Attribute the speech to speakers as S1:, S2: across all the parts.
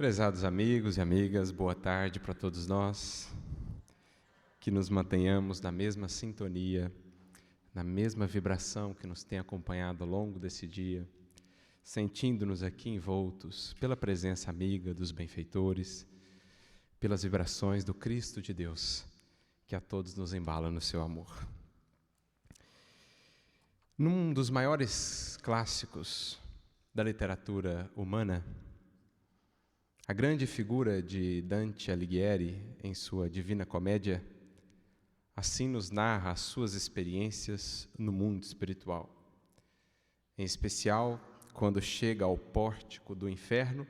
S1: Prezados amigos e amigas, boa tarde para todos nós, que nos mantenhamos na mesma sintonia, na mesma vibração que nos tem acompanhado ao longo desse dia, sentindo-nos aqui envoltos pela presença amiga dos benfeitores, pelas vibrações do Cristo de Deus, que a todos nos embala no seu amor. Num dos maiores clássicos da literatura humana, a grande figura de Dante Alighieri, em sua Divina Comédia, assim nos narra as suas experiências no mundo espiritual. Em especial, quando chega ao pórtico do inferno,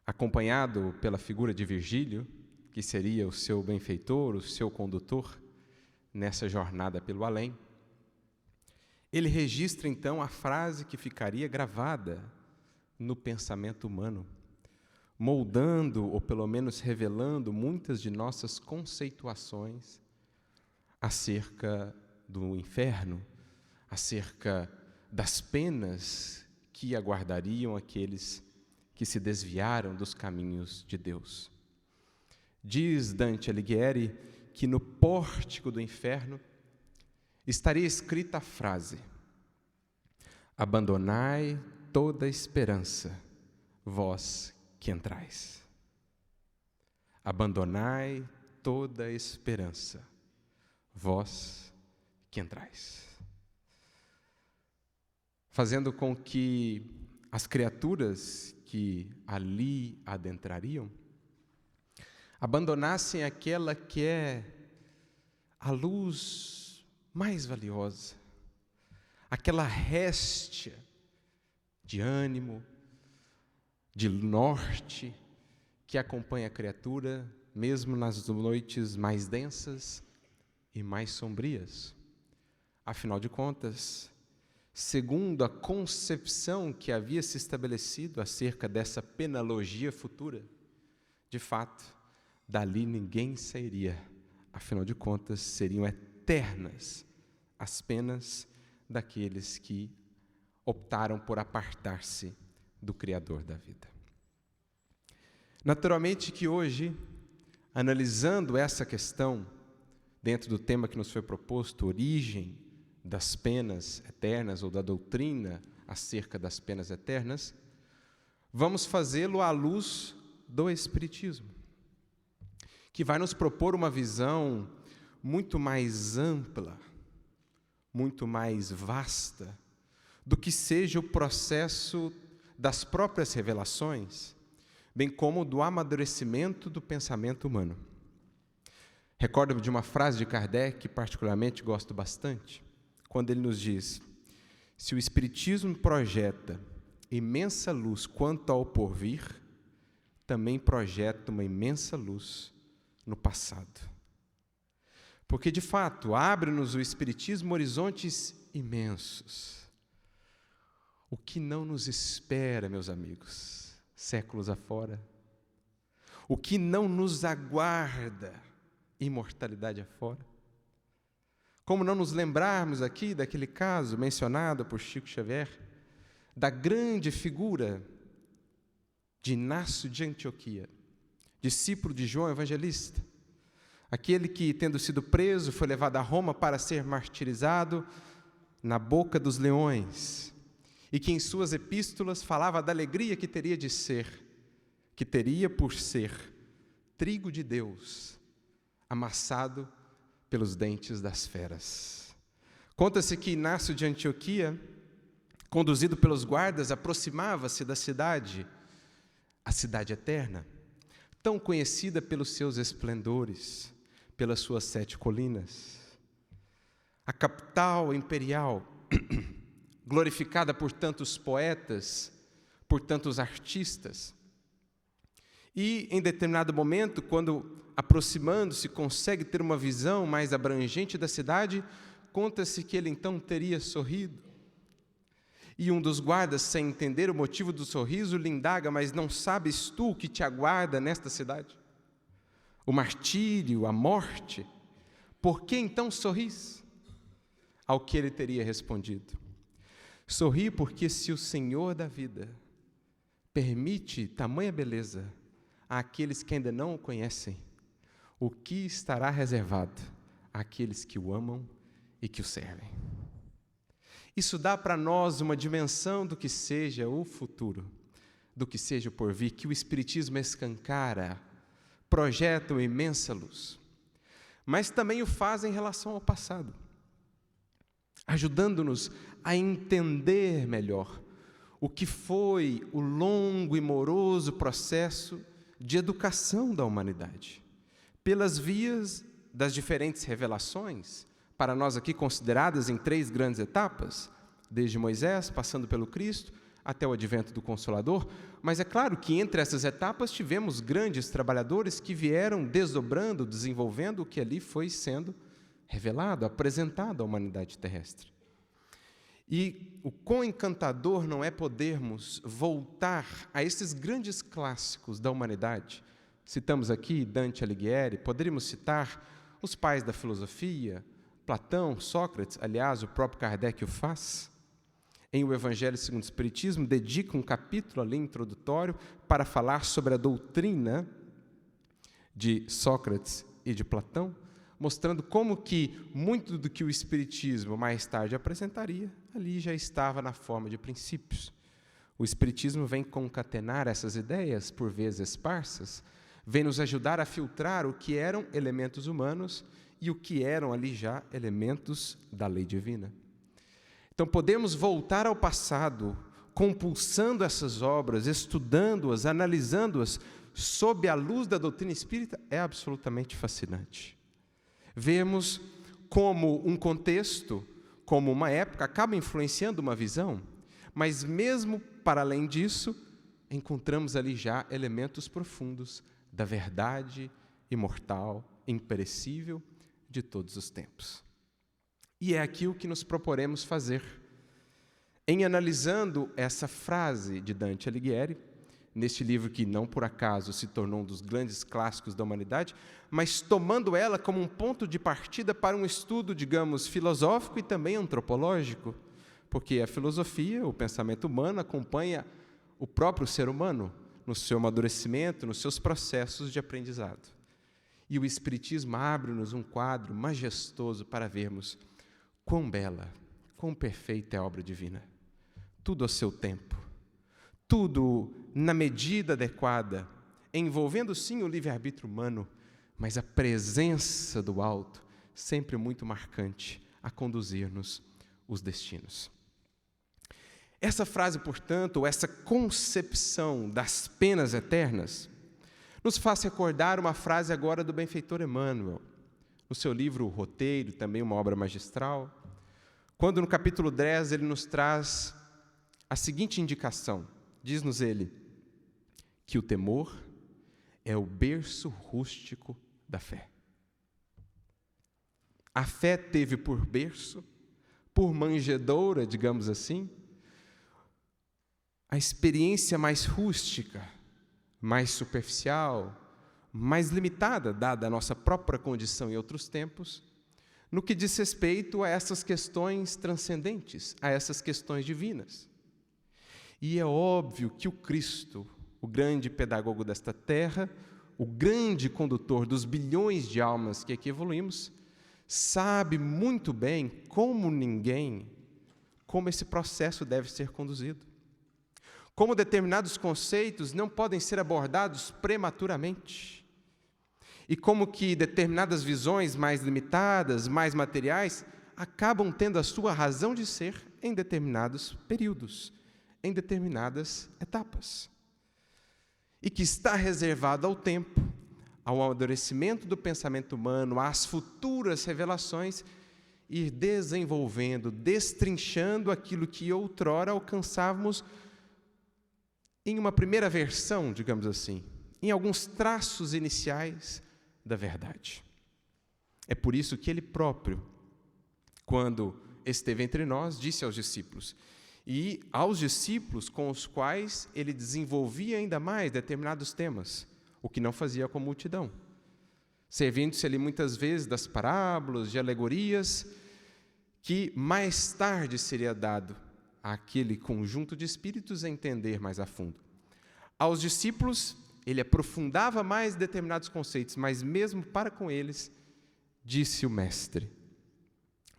S1: acompanhado pela figura de Virgílio, que seria o seu benfeitor, o seu condutor, nessa jornada pelo além, ele registra então a frase que ficaria gravada no pensamento humano, moldando, ou pelo menos revelando, muitas de nossas conceituações acerca do inferno, acerca das penas que aguardariam aqueles que se desviaram dos caminhos de Deus. Diz Dante Alighieri que no pórtico do inferno estaria escrita a frase: abandonai toda esperança, vós que entrais. Abandonai toda esperança, vós que entrais. Fazendo com que as criaturas que ali adentrariam abandonassem aquela que é a luz mais valiosa, aquela réstia de ânimo, de norte, que acompanha a criatura, mesmo nas noites mais densas e mais sombrias. Afinal de contas, segundo a concepção que havia se estabelecido acerca dessa penologia futura, de fato, dali ninguém sairia. Afinal de contas, seriam eternas as penas daqueles que optaram por apartar-se do Criador da vida. Naturalmente que hoje, analisando essa questão, dentro do tema que nos foi proposto, origem das penas eternas, ou da doutrina acerca das penas eternas, vamos fazê-lo à luz do Espiritismo, que vai nos propor uma visão muito mais ampla, muito mais vasta, do que seja o processo das próprias revelações, bem como do amadurecimento do pensamento humano. Recordo-me de uma frase de Kardec que particularmente gosto bastante, quando ele nos diz: se o Espiritismo projeta imensa luz quanto ao porvir, também projeta uma imensa luz no passado. Porque, de fato, abre-nos o Espiritismo horizontes imensos. O que não nos espera, meus amigos, séculos afora? O que não nos aguarda, imortalidade afora? Como não nos lembrarmos aqui daquele caso mencionado por Chico Xavier, da grande figura de Inácio de Antioquia, discípulo de João Evangelista, aquele que, tendo sido preso, foi levado a Roma para ser martirizado na boca dos leões, e que em suas epístolas falava da alegria que teria de ser, que teria por ser trigo de Deus, amassado pelos dentes das feras. Conta-se que Inácio de Antioquia, conduzido pelos guardas, aproximava-se da cidade, a cidade eterna, tão conhecida pelos seus esplendores, pelas suas 7 colinas, a capital imperial, glorificada por tantos poetas, por tantos artistas. E, em determinado momento, quando, aproximando-se, consegue ter uma visão mais abrangente da cidade, conta-se que ele então teria sorrido. E um dos guardas, sem entender o motivo do sorriso, lhe indaga: mas não sabes tu o que te aguarda nesta cidade? O martírio, a morte. Por que então sorris? Ao que ele teria respondido: sorri porque se o Senhor da vida permite tamanha beleza àqueles que ainda não o conhecem, o que estará reservado àqueles que o amam e que o servem. Isso dá para nós uma dimensão do que seja o futuro, do que seja o porvir, que o Espiritismo escancara, projeta uma imensa luz. Mas também o faz em relação ao passado, ajudando-nos a entender melhor o que foi o longo e moroso processo de educação da humanidade, pelas vias das diferentes revelações, para nós aqui consideradas em 3 grandes etapas, desde Moisés, passando pelo Cristo, até o advento do Consolador, mas é claro que entre essas etapas tivemos grandes trabalhadores que vieram desdobrando, desenvolvendo o que ali foi sendo revelado, apresentado à humanidade terrestre. E o quão encantador não é podermos voltar a esses grandes clássicos da humanidade. Citamos aqui Dante Alighieri, poderíamos citar os pais da filosofia, Platão, Sócrates, aliás, o próprio Kardec o faz. Em O Evangelho segundo o Espiritismo, dedica um capítulo ali introdutório para falar sobre a doutrina de Sócrates e de Platão, mostrando como que muito do que o Espiritismo mais tarde apresentaria, ali já estava na forma de princípios. O Espiritismo vem concatenar essas ideias, por vezes esparsas, vem nos ajudar a filtrar o que eram elementos humanos e o que eram ali já elementos da lei divina. Então, podemos voltar ao passado, compulsando essas obras, estudando-as, analisando-as, sob a luz da doutrina espírita, é absolutamente fascinante. Vemos como um contexto, como uma época, acaba influenciando uma visão, mas mesmo para além disso, encontramos ali já elementos profundos da verdade imortal, imperecível de todos os tempos. E é aqui o que nos proporemos fazer. Em analisando essa frase de Dante Alighieri, neste livro que não por acaso se tornou um dos grandes clássicos da humanidade, mas tomando ela como um ponto de partida para um estudo, digamos, filosófico e também antropológico, porque a filosofia, o pensamento humano, acompanha o próprio ser humano no seu amadurecimento, nos seus processos de aprendizado. E o Espiritismo abre-nos um quadro majestoso para vermos quão bela, quão perfeita é a obra divina. Tudo ao seu tempo, tudo na medida adequada, envolvendo sim o livre-arbítrio humano, mas a presença do alto, sempre muito marcante, a conduzir-nos os destinos. Essa frase, portanto, essa concepção das penas eternas, nos faz recordar uma frase agora do benfeitor Emmanuel, no seu livro O Roteiro, também uma obra magistral, quando no capítulo 10 ele nos traz a seguinte indicação, diz-nos ele, que o temor é o berço rústico da fé. A fé teve por berço, por manjedoura, digamos assim, a experiência mais rústica, mais superficial, mais limitada, dada a nossa própria condição em outros tempos, no que diz respeito a essas questões transcendentes, a essas questões divinas. E é óbvio que o Cristo, o grande pedagogo desta terra, o grande condutor dos bilhões de almas que aqui evoluímos, sabe muito bem, como ninguém, como esse processo deve ser conduzido. Como determinados conceitos não podem ser abordados prematuramente. E como que determinadas visões mais limitadas, mais materiais, acabam tendo a sua razão de ser em determinados períodos, em determinadas etapas. E que está reservado ao tempo, ao amadurecimento do pensamento humano, às futuras revelações, ir desenvolvendo, destrinchando aquilo que outrora alcançávamos em uma primeira versão, digamos assim, em alguns traços iniciais da verdade. É por isso que ele próprio, quando esteve entre nós, disse aos discípulos, e aos discípulos com os quais ele desenvolvia ainda mais determinados temas, o que não fazia com a multidão, servindo-se ali muitas vezes das parábolas, de alegorias, que mais tarde seria dado àquele conjunto de espíritos a entender mais a fundo. Aos discípulos, ele aprofundava mais determinados conceitos, mas mesmo para com eles, disse o Mestre: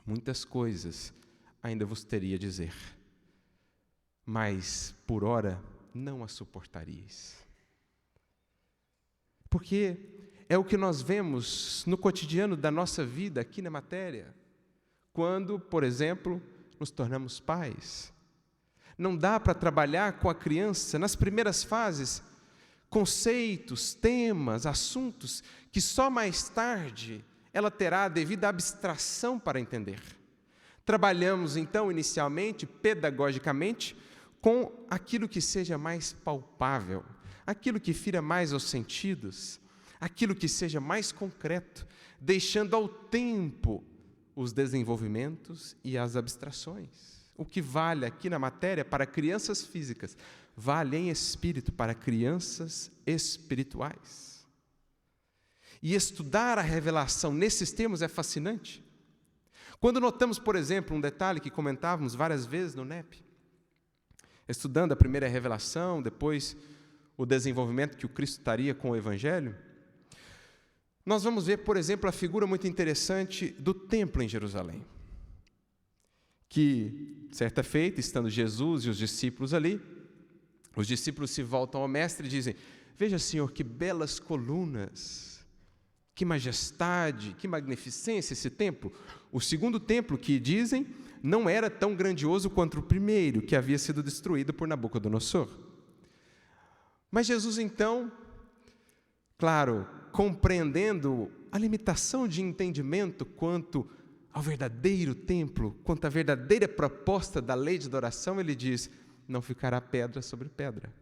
S1: muitas coisas ainda vos teria a dizer, mas por ora não as suportaríeis. Porque é o que nós vemos no cotidiano da nossa vida aqui na matéria. Quando, por exemplo, nos tornamos pais. Não dá para trabalhar com a criança, nas primeiras fases, conceitos, temas, assuntos, que só mais tarde ela terá a devida abstração para entender. Trabalhamos, então, inicialmente, pedagogicamente, com aquilo que seja mais palpável, aquilo que fira mais aos sentidos, aquilo que seja mais concreto, deixando ao tempo os desenvolvimentos e as abstrações. O que vale aqui na matéria para crianças físicas, vale em espírito para crianças espirituais. E estudar a revelação nesses termos é fascinante. Quando notamos, por exemplo, um detalhe que comentávamos várias vezes no NEP, estudando a primeira revelação, depois o desenvolvimento que o Cristo estaria com o Evangelho, nós vamos ver, por exemplo, a figura muito interessante do templo em Jerusalém. Que, certa feita, estando Jesus e os discípulos ali, os discípulos se voltam ao Mestre e dizem: veja, Senhor, que belas colunas, que majestade, que magnificência esse templo. O segundo templo, que dizem, não era tão grandioso quanto o primeiro, que havia sido destruído por Nabucodonosor. Mas Jesus, então, claro, compreendendo a limitação de entendimento quanto ao verdadeiro templo, quanto à verdadeira proposta da lei de adoração, ele diz: não ficará pedra sobre pedra.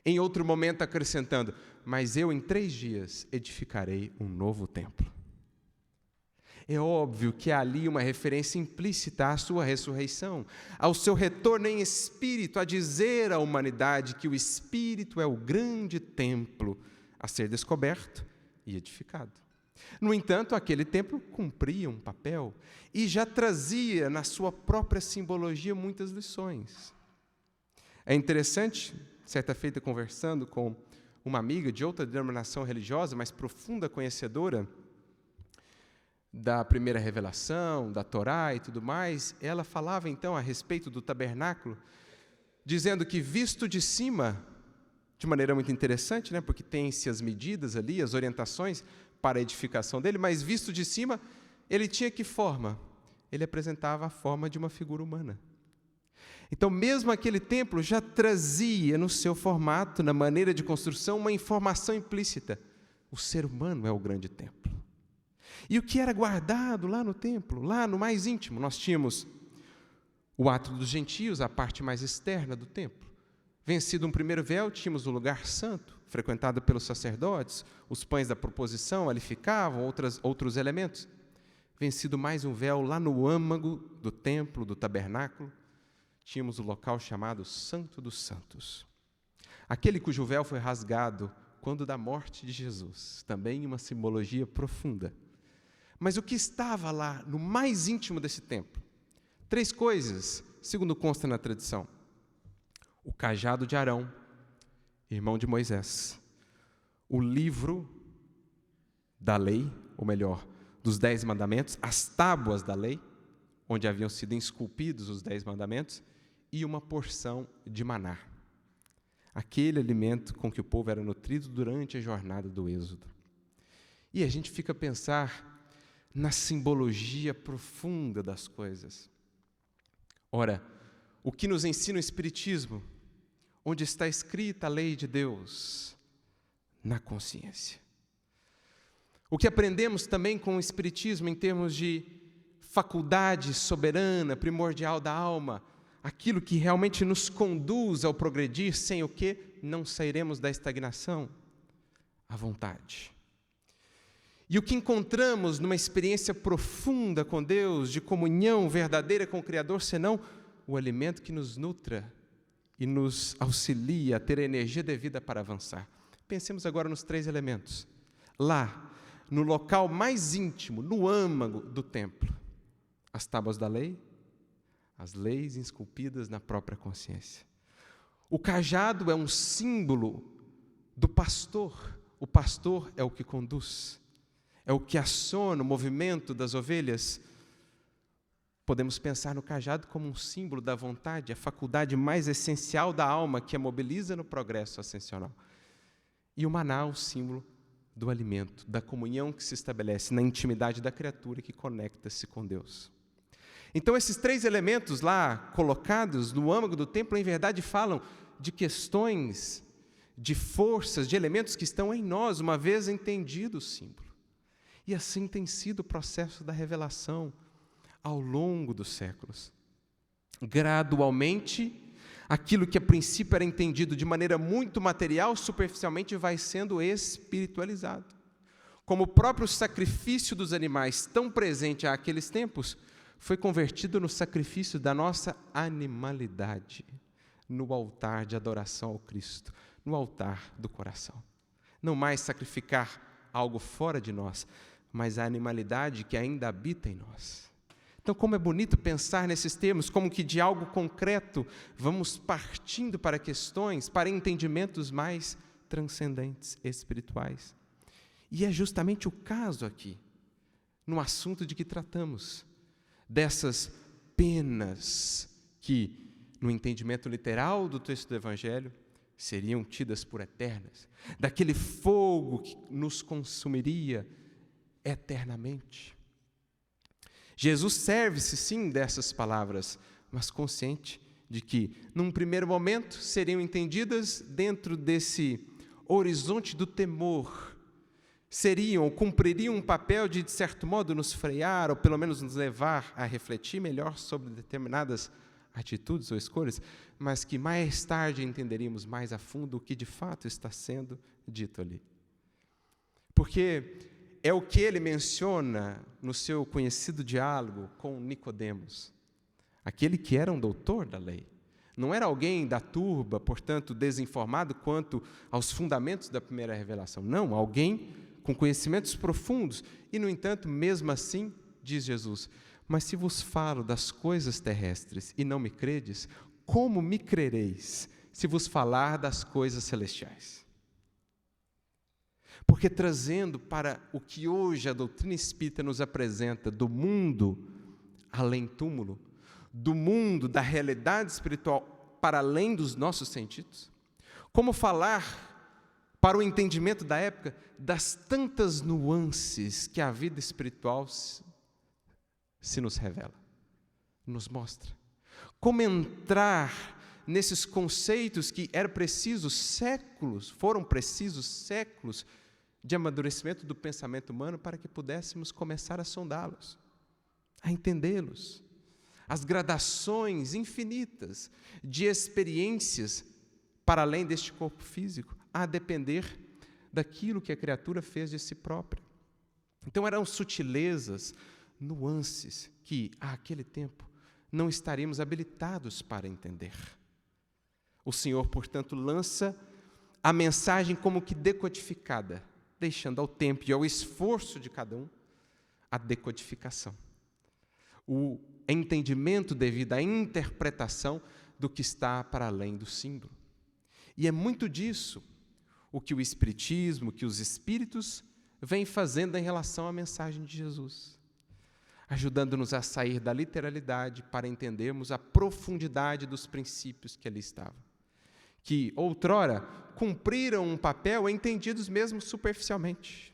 S1: Em outro momento, acrescentando: mas eu em 3 dias edificarei um novo templo. É óbvio que há ali uma referência implícita à sua ressurreição, ao seu retorno em espírito, a dizer à humanidade que o espírito é o grande templo a ser descoberto e edificado. No entanto, aquele templo cumpria um papel e já trazia na sua própria simbologia muitas lições. É interessante, certa feita conversando com uma amiga de outra denominação religiosa, mas profunda conhecedora da primeira revelação, da Torá e tudo mais, ela falava então a respeito do tabernáculo, dizendo que visto de cima, de maneira muito interessante, né, porque tem-se as medidas ali, as orientações para a edificação dele, mas visto de cima, ele tinha que forma? Ele apresentava a forma de uma figura humana. Então, mesmo aquele templo já trazia no seu formato, na maneira de construção, uma informação implícita: o ser humano é o grande templo. E o que era guardado lá no templo, lá no mais íntimo? Nós tínhamos o átrio dos gentios, a parte mais externa do templo. Vencido um primeiro véu, tínhamos o lugar santo, frequentado pelos sacerdotes, os pães da proposição ali ficavam, outros elementos. Vencido mais um véu, lá no âmago do templo, do tabernáculo, tínhamos o local chamado Santo dos Santos. Aquele cujo véu foi rasgado quando da morte de Jesus, também uma simbologia profunda. Mas o que estava lá, no mais íntimo desse templo? 3 coisas, segundo consta na tradição: o cajado de Arão, irmão de Moisés, o livro da lei, ou melhor, dos 10 mandamentos, as tábuas da lei, onde haviam sido esculpidos os 10 mandamentos, e uma porção de maná, aquele alimento com que o povo era nutrido durante a jornada do Êxodo. E a gente fica a pensar na simbologia profunda das coisas. Ora, o que nos ensina o Espiritismo? Onde está escrita a lei de Deus? Na consciência. O que aprendemos também com o Espiritismo em termos de faculdade soberana, primordial da alma, aquilo que realmente nos conduz ao progredir, sem o que não sairemos da estagnação? A vontade. E o que encontramos numa experiência profunda com Deus, de comunhão verdadeira com o Criador, senão o alimento que nos nutra e nos auxilia a ter a energia devida para avançar? Pensemos agora nos 3 elementos. Lá, no local mais íntimo, no âmago do templo, as tábuas da lei, as leis esculpidas na própria consciência. O cajado é um símbolo do pastor. O pastor é o que conduz, é o que aciona o movimento das ovelhas. Podemos pensar no cajado como um símbolo da vontade, a faculdade mais essencial da alma que a mobiliza no progresso ascensional. E o maná, o símbolo do alimento, da comunhão que se estabelece na intimidade da criatura que conecta-se com Deus. Então, esses três elementos lá colocados no âmago do templo, em verdade, falam de questões, de forças, de elementos que estão em nós, uma vez entendido o símbolo. E assim tem sido o processo da revelação ao longo dos séculos. Gradualmente, aquilo que a princípio era entendido de maneira muito material, superficialmente vai sendo espiritualizado. Como o próprio sacrifício dos animais, tão presente àqueles tempos, foi convertido no sacrifício da nossa animalidade, no altar de adoração ao Cristo, no altar do coração. Não mais sacrificar algo fora de nós, mas a animalidade que ainda habita em nós. Então, como é bonito pensar nesses termos, como que de algo concreto vamos partindo para questões, para entendimentos mais transcendentes, espirituais. E é justamente o caso aqui, no assunto de que tratamos, dessas penas que, no entendimento literal do texto do Evangelho, seriam tidas por eternas, daquele fogo que nos consumiria eternamente. Jesus serve-se sim dessas palavras, mas consciente de que, num primeiro momento, seriam entendidas dentro desse horizonte do temor, seriam ou cumpririam um papel de certo modo, nos frear, ou pelo menos nos levar a refletir melhor sobre determinadas atitudes ou escolhas, mas que mais tarde entenderíamos mais a fundo o que de fato está sendo dito ali. Porque é o que ele menciona no seu conhecido diálogo com Nicodemos, aquele que era um doutor da lei. Não era alguém da turba, portanto, desinformado quanto aos fundamentos da primeira revelação. Não, alguém com conhecimentos profundos. E, no entanto, mesmo assim, diz Jesus, mas se vos falo das coisas terrestres e não me credes, como me crereis se vos falar das coisas celestiais? Porque trazendo para o que hoje a doutrina espírita nos apresenta do mundo além túmulo, do mundo da realidade espiritual para além dos nossos sentidos, como falar para o entendimento da época das tantas nuances que a vida espiritual se nos revela, nos mostra. Como entrar nesses conceitos que foram precisos séculos de amadurecimento do pensamento humano para que pudéssemos começar a sondá-los, a entendê-los. As gradações infinitas de experiências para além deste corpo físico, a depender daquilo que a criatura fez de si própria. Então eram sutilezas, nuances que, àquele tempo, não estaríamos habilitados para entender. O Senhor, portanto, lança a mensagem como que decodificada, deixando ao tempo e ao esforço de cada um a decodificação. O entendimento devido à interpretação do que está para além do símbolo. E é muito disso o que o Espiritismo, que os Espíritos vêm fazendo em relação à mensagem de Jesus, ajudando-nos a sair da literalidade para entendermos a profundidade dos princípios que ali estavam, que outrora cumpriram um papel entendidos mesmo superficialmente.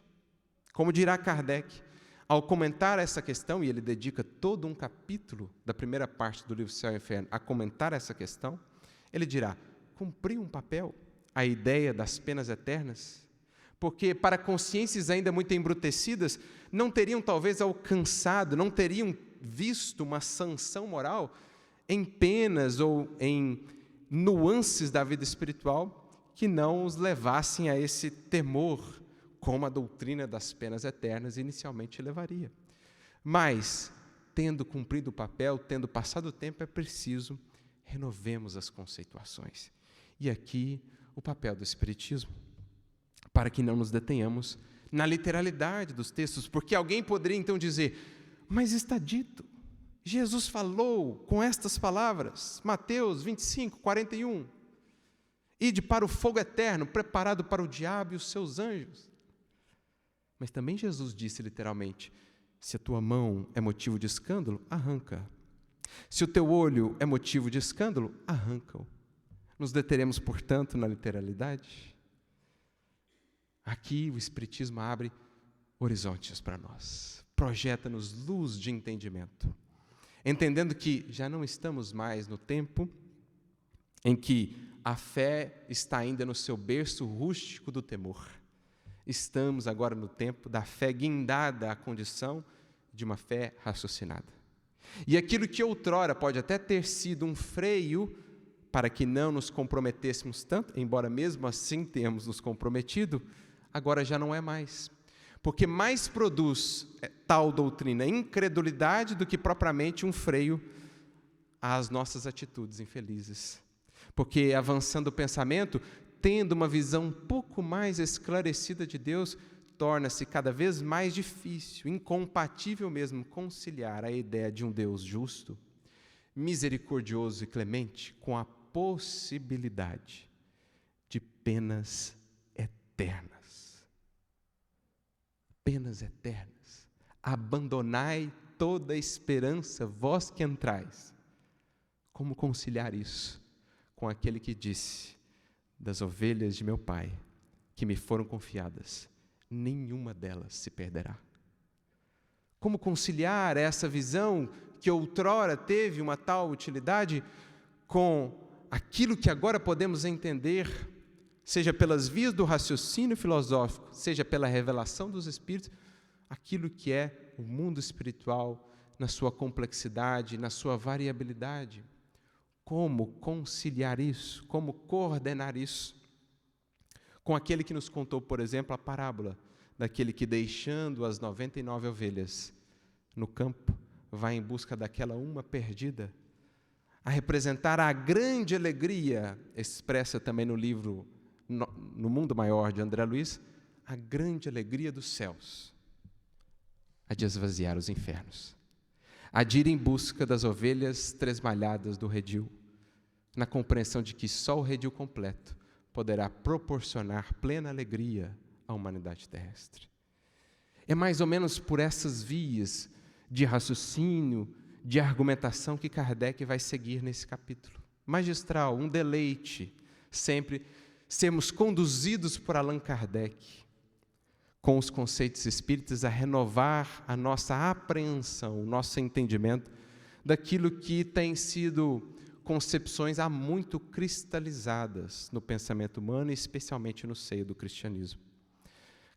S1: Como dirá Kardec, ao comentar essa questão, e ele dedica todo um capítulo da primeira parte do livro Céu e Inferno a comentar essa questão, ele dirá, cumpriu um papel a ideia das penas eternas, porque para consciências ainda muito embrutecidas, não teriam talvez alcançado, não teriam visto uma sanção moral em penas ou em nuances da vida espiritual que não os levassem a esse temor, como a doutrina das penas eternas inicialmente levaria. Mas, tendo cumprido o papel, tendo passado o tempo, é preciso renovemos as conceituações. E aqui o papel do Espiritismo, para que não nos detenhamos na literalidade dos textos, porque alguém poderia então dizer, mas está dito, Jesus falou com estas palavras, Mateus 25, 41, Ide para o fogo eterno, preparado para o diabo e os seus anjos. Mas também Jesus disse literalmente: se a tua mão é motivo de escândalo, arranca. Se o teu olho é motivo de escândalo, arranca-o. Nos deteremos, portanto, na literalidade? Aqui o Espiritismo abre horizontes para nós, projeta-nos luz de entendimento, entendendo que já não estamos mais no tempo em que a fé está ainda no seu berço rústico do temor. Estamos agora no tempo da fé guindada à condição de uma fé raciocinada. E aquilo que outrora pode até ter sido um freio para que não nos comprometêssemos tanto, embora mesmo assim tenhamos nos comprometido, agora já não é mais. Porque mais produz tal doutrina incredulidade do que propriamente um freio às nossas atitudes infelizes. Porque avançando o pensamento, tendo uma visão um pouco mais esclarecida de Deus, torna-se cada vez mais difícil, incompatível mesmo, conciliar a ideia de um Deus justo, misericordioso e clemente com a possibilidade de penas eternas. Penas eternas. Abandonai toda a esperança, vós que entrais. Como conciliar isso com aquele que disse: das ovelhas de meu Pai, que me foram confiadas, nenhuma delas se perderá? Como conciliar essa visão que outrora teve uma tal utilidade com aquilo que agora podemos entender, seja pelas vias do raciocínio filosófico, seja pela revelação dos Espíritos, aquilo que é o mundo espiritual na sua complexidade, na sua variabilidade? Como conciliar isso? Como coordenar isso? Com aquele que nos contou, por exemplo, a parábola daquele que, deixando as 99 ovelhas no campo, vai em busca daquela uma perdida, a representar a grande alegria, expressa também no livro No Mundo Maior, de André Luiz, a grande alegria dos céus, a de esvaziar os infernos, a de ir em busca das ovelhas tresmalhadas do redil, na compreensão de que só o redil completo poderá proporcionar plena alegria à humanidade terrestre. É mais ou menos por essas vias de raciocínio, de argumentação que Kardec vai seguir nesse capítulo. Magistral, um deleite, sempre sermos conduzidos por Allan Kardec, com os conceitos espíritas, a renovar a nossa apreensão, o nosso entendimento daquilo que tem sido concepções há muito cristalizadas no pensamento humano, e especialmente no seio do cristianismo.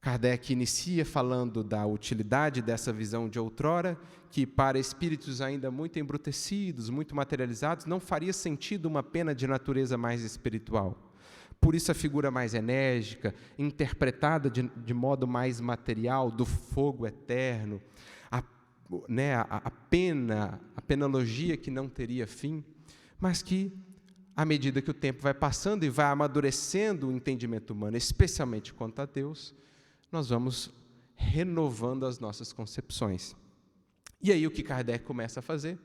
S1: Kardec inicia falando da utilidade dessa visão de outrora, que para espíritos ainda muito embrutecidos, muito materializados, não faria sentido uma pena de natureza mais espiritual. Por isso a figura mais enérgica, interpretada de modo mais material, do fogo eterno, a penologia que não teria fim, mas que, à medida que o tempo vai passando e vai amadurecendo o entendimento humano, especialmente quanto a Deus, nós vamos renovando as nossas concepções. E aí o que Kardec começa a fazer,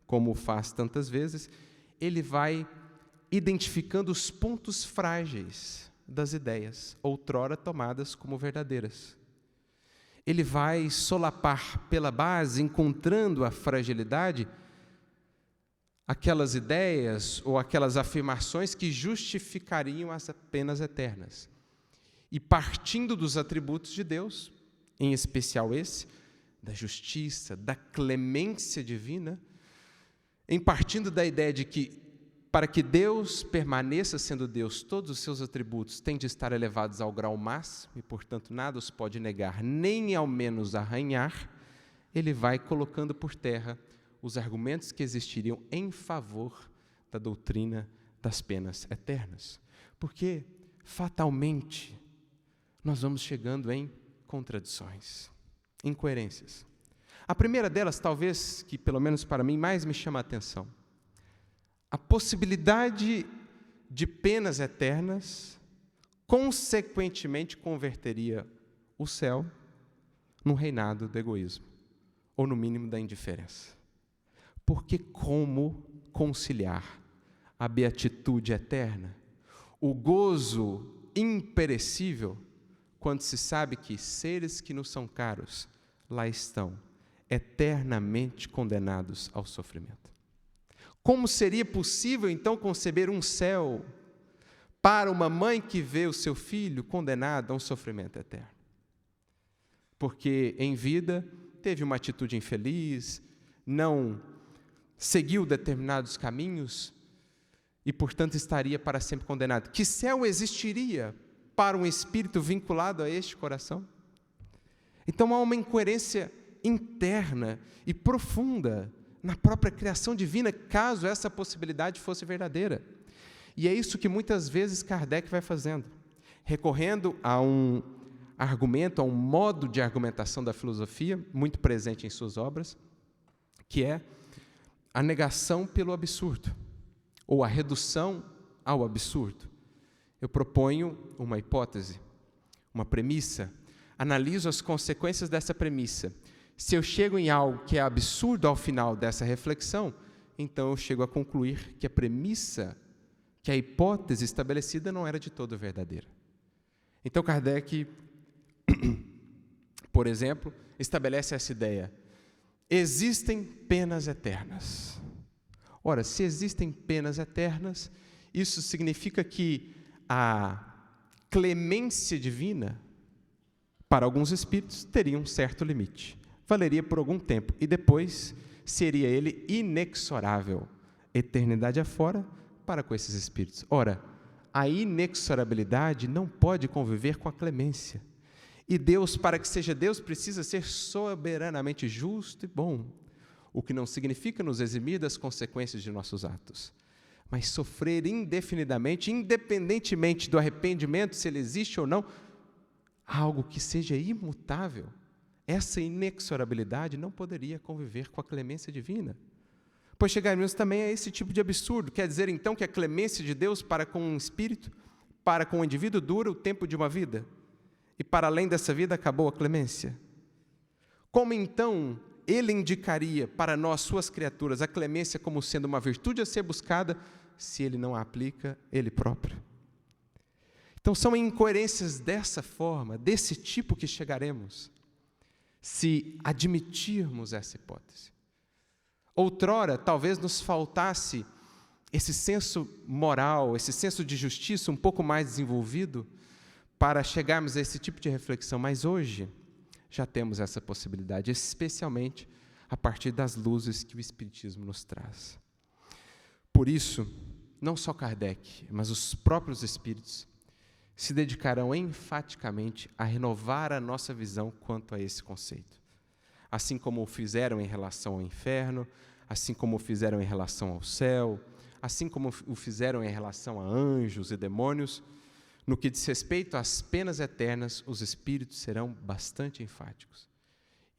S1: como faz tantas vezes, ele vai identificando os pontos frágeis das ideias, outrora tomadas como verdadeiras. Ele vai solapar pela base, encontrando a fragilidade, aquelas ideias ou aquelas afirmações que justificariam as penas eternas. E partindo dos atributos de Deus, em especial esse, da justiça, da clemência divina, em partindo da ideia de que, para que Deus permaneça sendo Deus, todos os seus atributos têm de estar elevados ao grau máximo, e, portanto, nada os pode negar, nem ao menos arranhar, ele vai colocando por terra os argumentos que existiriam em favor da doutrina das penas eternas. Porque, fatalmente, nós vamos chegando em contradições, incoerências. A primeira delas, talvez, que pelo menos para mim mais me chama a atenção, a possibilidade de penas eternas consequentemente converteria o céu num reinado do egoísmo, ou no mínimo da indiferença. Porque como conciliar a beatitude eterna, o gozo imperecível quando se sabe que seres que nos são caros lá estão, eternamente condenados ao sofrimento. Como seria possível, então, conceber um céu para uma mãe que vê o seu filho condenado a um sofrimento eterno? Porque em vida teve uma atitude infeliz, não seguiu determinados caminhos e, portanto, estaria para sempre condenado. Que céu existiria para um espírito vinculado a este coração? Então há uma incoerência interna e profunda na própria criação divina, caso essa possibilidade fosse verdadeira. E é isso que muitas vezes Kardec vai fazendo, recorrendo a um argumento, a um modo de argumentação da filosofia, muito presente em suas obras, que é a negação pelo absurdo, ou a redução ao absurdo. Eu proponho uma hipótese, uma premissa, analiso as consequências dessa premissa. Se eu chego em algo que é absurdo ao final dessa reflexão, então eu chego a concluir que a premissa, que a hipótese estabelecida não era de todo verdadeira. Então Kardec, por exemplo, estabelece essa ideia: existem penas eternas. Ora, se existem penas eternas, isso significa que a clemência divina, para alguns espíritos, teria um certo limite. Valeria por algum tempo, e depois seria ele inexorável, eternidade afora, para com esses espíritos. Ora, a inexorabilidade não pode conviver com a clemência. E Deus, para que seja Deus, precisa ser soberanamente justo e bom, o que não significa nos eximir das consequências de nossos atos, mas sofrer indefinidamente, independentemente do arrependimento, se ele existe ou não, algo que seja imutável. Essa inexorabilidade não poderia conviver com a clemência divina. Pois chegaremos também a esse tipo de absurdo. Quer dizer, então, que a clemência de Deus para com um espírito, para com um indivíduo, dura o tempo de uma vida, e para além dessa vida acabou a clemência. Como então ele indicaria para nós, suas criaturas, a clemência como sendo uma virtude a ser buscada, se ele não a aplica ele próprio? Então são incoerências dessa forma, desse tipo, que chegaremos, se admitirmos essa hipótese. Outrora, talvez nos faltasse esse senso moral, esse senso de justiça um pouco mais desenvolvido para chegarmos a esse tipo de reflexão, mas hoje já temos essa possibilidade, especialmente a partir das luzes que o Espiritismo nos traz. Por isso, não só Kardec, mas os próprios Espíritos se dedicarão enfaticamente a renovar a nossa visão quanto a esse conceito. Assim como o fizeram em relação ao inferno, assim como o fizeram em relação ao céu, assim como o fizeram em relação a anjos e demônios, no que diz respeito às penas eternas, os Espíritos serão bastante enfáticos.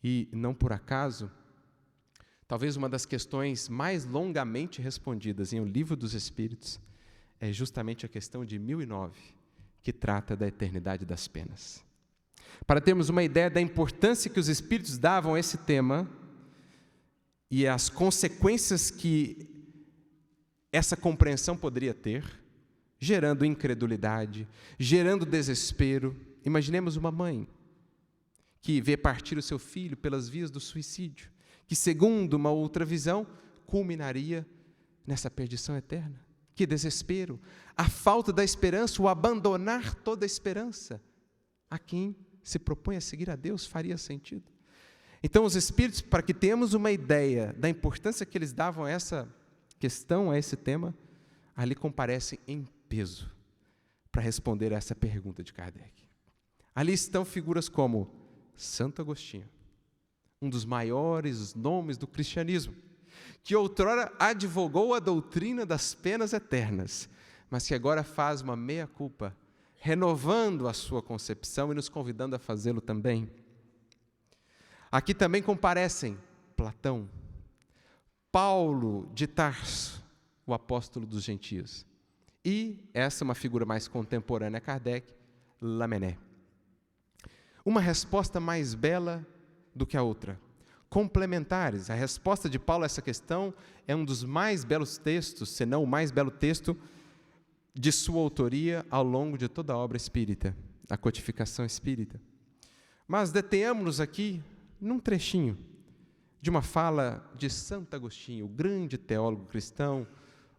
S1: E, não por acaso, talvez uma das questões mais longamente respondidas em O Livro dos Espíritos é justamente a questão de 1009, que trata da eternidade das penas. Para termos uma ideia da importância que os Espíritos davam a esse tema e as consequências que essa compreensão poderia ter, gerando incredulidade, gerando desespero. Imaginemos uma mãe que vê partir o seu filho pelas vias do suicídio, que, segundo uma outra visão, culminaria nessa perdição eterna. Que desespero! A falta da esperança, o abandonar toda a esperança a quem se propõe a seguir a Deus, faria sentido. Então, os Espíritos, para que tenhamos uma ideia da importância que eles davam a essa questão, a esse tema, ali comparecem em peso para responder a essa pergunta de Kardec. Ali estão figuras como Santo Agostinho, um dos maiores nomes do cristianismo, que outrora advogou a doutrina das penas eternas, mas que agora faz uma meia-culpa, renovando a sua concepção e nos convidando a fazê-lo também. Aqui também comparecem Platão, Paulo de Tarso, o apóstolo dos gentios, e essa é uma figura mais contemporânea a Kardec, Lamennais. Uma resposta mais bela do que a outra, complementares. A resposta de Paulo a essa questão é um dos mais belos textos, se não o mais belo texto, de sua autoria ao longo de toda a obra espírita, a codificação espírita. Mas detenhamos-nos aqui num trechinho de uma fala de Santo Agostinho, o grande teólogo cristão,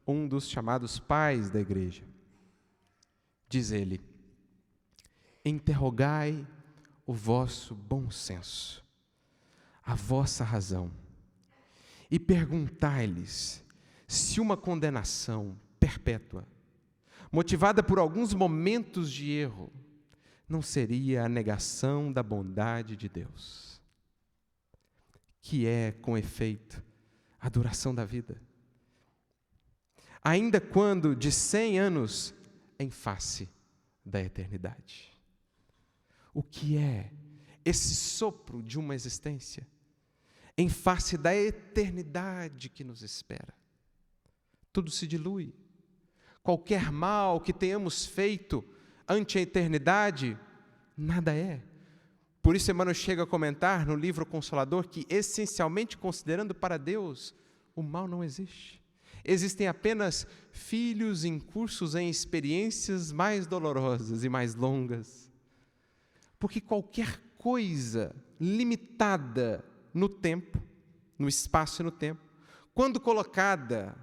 S1: um dos chamados pais da Igreja. Diz ele: interrogai o vosso bom senso, a vossa razão, e perguntai-lhes se uma condenação perpétua, motivada por alguns momentos de erro, não seria a negação da bondade de Deus, que é, com efeito, a duração da vida, ainda quando de 100 anos em face da eternidade. O que é esse sopro de uma existência em face da eternidade que nos espera? Tudo se dilui. Qualquer mal que tenhamos feito ante a eternidade, nada é. Por isso Emmanuel chega a comentar no livro Consolador que, essencialmente considerando para Deus, o mal não existe. Existem apenas filhos incursos em experiências mais dolorosas e mais longas. Porque qualquer coisa limitada no tempo, no espaço e no tempo, quando colocada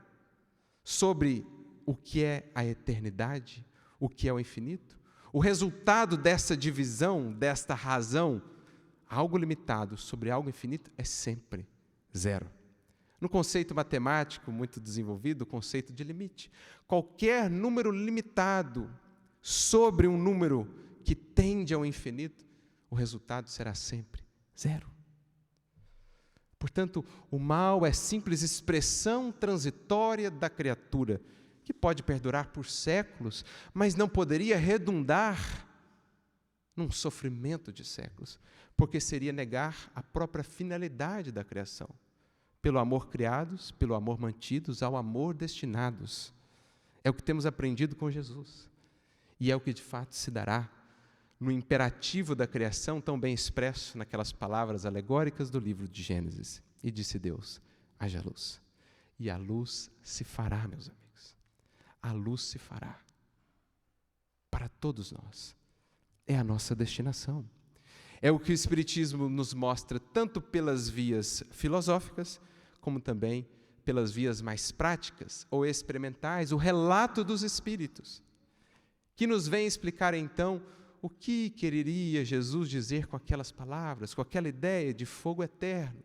S1: sobre o que é a eternidade, o que é o infinito, o resultado dessa divisão, desta razão, algo limitado sobre algo infinito é sempre zero. No conceito matemático muito desenvolvido, o conceito de limite. Qualquer número limitado sobre um número que tende ao infinito, o resultado será sempre zero. Portanto, o mal é simples expressão transitória da criatura, que pode perdurar por séculos, mas não poderia redundar num sofrimento de séculos, porque seria negar a própria finalidade da criação. Pelo amor criados, pelo amor mantidos, ao amor destinados. É o que temos aprendido com Jesus. E é o que de fato se dará no imperativo da criação, tão bem expresso naquelas palavras alegóricas do livro de Gênesis. E disse Deus: haja luz. E a luz se fará, meus amigos. A luz se fará. Para todos nós. É a nossa destinação. É o que o Espiritismo nos mostra tanto pelas vias filosóficas, como também pelas vias mais práticas ou experimentais, o relato dos Espíritos, que nos vem explicar então o que quereria Jesus dizer com aquelas palavras, com aquela ideia de fogo eterno.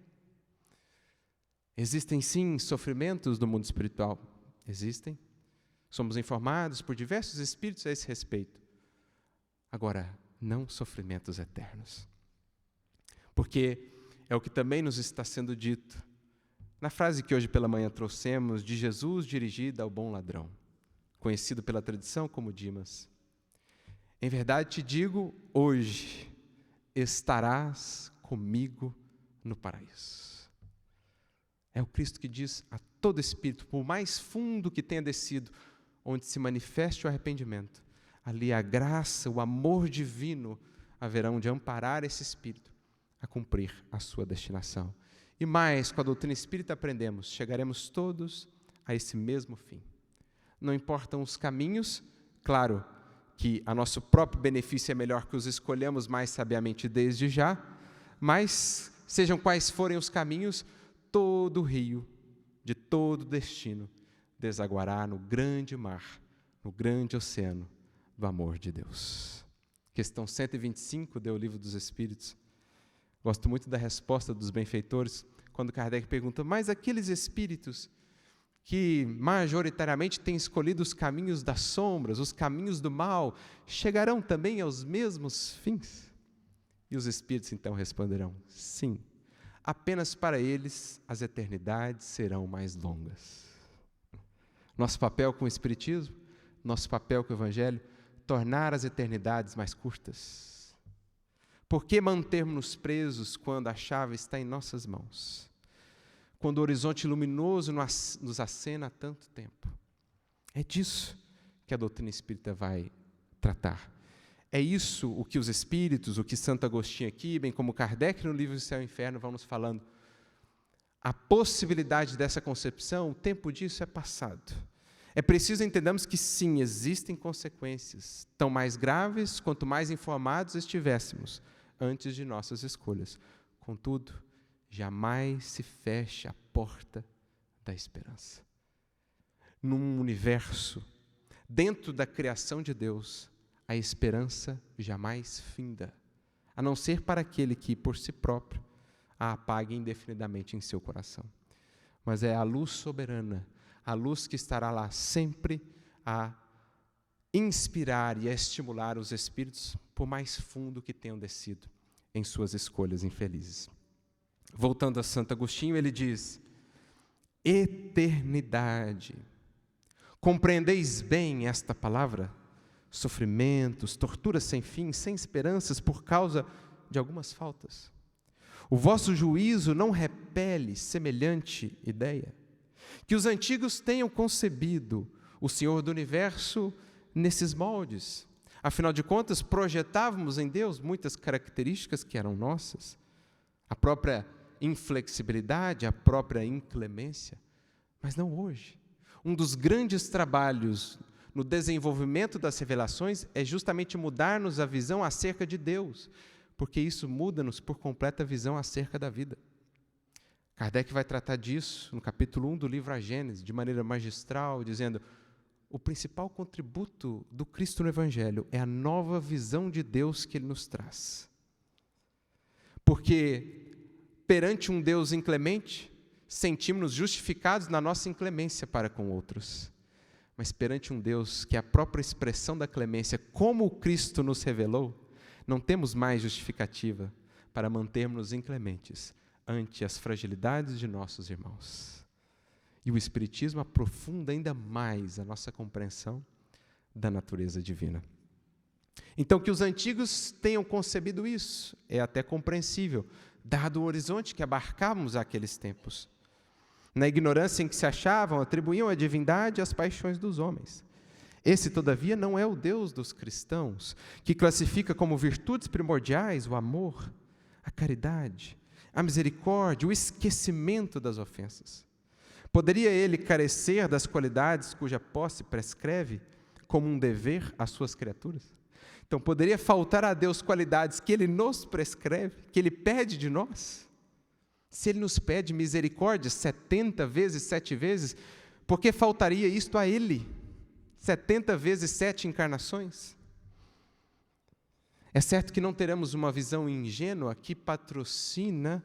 S1: Existem sim sofrimentos no mundo espiritual, existem, somos informados por diversos Espíritos a esse respeito. Agora, não sofrimentos eternos, porque é o que também nos está sendo dito na frase que hoje pela manhã trouxemos, de Jesus dirigida ao bom ladrão, conhecido pela tradição como Dimas. Em verdade te digo, hoje estarás comigo no paraíso. É o Cristo que diz a todo espírito, por mais fundo que tenha descido, onde se manifeste o arrependimento, ali a graça, o amor divino haverão de amparar esse espírito a cumprir a sua destinação. E mais, com a doutrina espírita aprendemos, chegaremos todos a esse mesmo fim. Não importam os caminhos, claro que a nosso próprio benefício é melhor que os escolhamos mais sabiamente desde já, mas, sejam quais forem os caminhos, todo rio, de todo destino, desaguará no grande mar, no grande oceano do amor de Deus. Questão 125 do Livro dos Espíritos. Gosto muito da resposta dos benfeitores, quando Kardec pergunta, mas aqueles espíritos que majoritariamente têm escolhido os caminhos das sombras, os caminhos do mal, chegarão também aos mesmos fins? E os espíritos então responderão, sim, apenas para eles as eternidades serão mais longas. Nosso papel com o Espiritismo, nosso papel com o Evangelho, tornar as eternidades mais curtas. Por que mantermos-nos presos quando a chave está em nossas mãos? Quando o horizonte luminoso nos acena há tanto tempo. É disso que a doutrina espírita vai tratar. É isso o que os Espíritos, o que Santo Agostinho aqui, bem como Kardec no livro do Céu e Inferno, vão nos falando. A possibilidade dessa concepção, o tempo disso é passado. É preciso entendermos que sim, existem consequências, tão mais graves quanto mais informados estivéssemos antes de nossas escolhas. Contudo, jamais se feche a porta da esperança. Num universo, dentro da criação de Deus, a esperança jamais finda, a não ser para aquele que, por si próprio, a apague indefinidamente em seu coração. Mas é a luz soberana, a luz que estará lá sempre a inspirar e a estimular os espíritos, por mais fundo que tenham descido em suas escolhas infelizes. Voltando a Santo Agostinho, ele diz: eternidade. Compreendeis bem esta palavra? Sofrimentos, torturas sem fim, sem esperanças por causa de algumas faltas. O vosso juízo não repele semelhante ideia? Que os antigos tenham concebido o Senhor do Universo nesses moldes. Afinal de contas, projetávamos em Deus muitas características que eram nossas. A própria inflexibilidade, a própria inclemência. Mas não hoje. Um dos grandes trabalhos no desenvolvimento das revelações é justamente mudar-nos a visão acerca de Deus, porque isso muda-nos por completa visão acerca da vida. Kardec vai tratar disso no capítulo 1 do livro A Gênese, de maneira magistral, dizendo: o principal contributo do Cristo no Evangelho é a nova visão de Deus que Ele nos traz. Porque, perante um Deus inclemente, sentimos-nos justificados na nossa inclemência para com outros. Mas perante um Deus que é a própria expressão da clemência, como o Cristo nos revelou, não temos mais justificativa para mantermos-nos inclementes ante as fragilidades de nossos irmãos. E o Espiritismo aprofunda ainda mais a nossa compreensão da natureza divina. Então, que os antigos tenham concebido isso é até compreensível, dado o horizonte que abarcávamos àqueles tempos. Na ignorância em que se achavam, atribuíam a divindade às paixões dos homens. Esse, todavia, não é o Deus dos cristãos, que classifica como virtudes primordiais o amor, a caridade, a misericórdia, o esquecimento das ofensas. Poderia ele carecer das qualidades cuja posse prescreve como um dever às suas criaturas? Então, poderia faltar a Deus qualidades que Ele nos prescreve, que Ele pede de nós? Se Ele nos pede misericórdia 70 vezes, 7 vezes, por que faltaria isto a Ele? 70 vezes 7 encarnações? É certo que não teremos uma visão ingênua que patrocina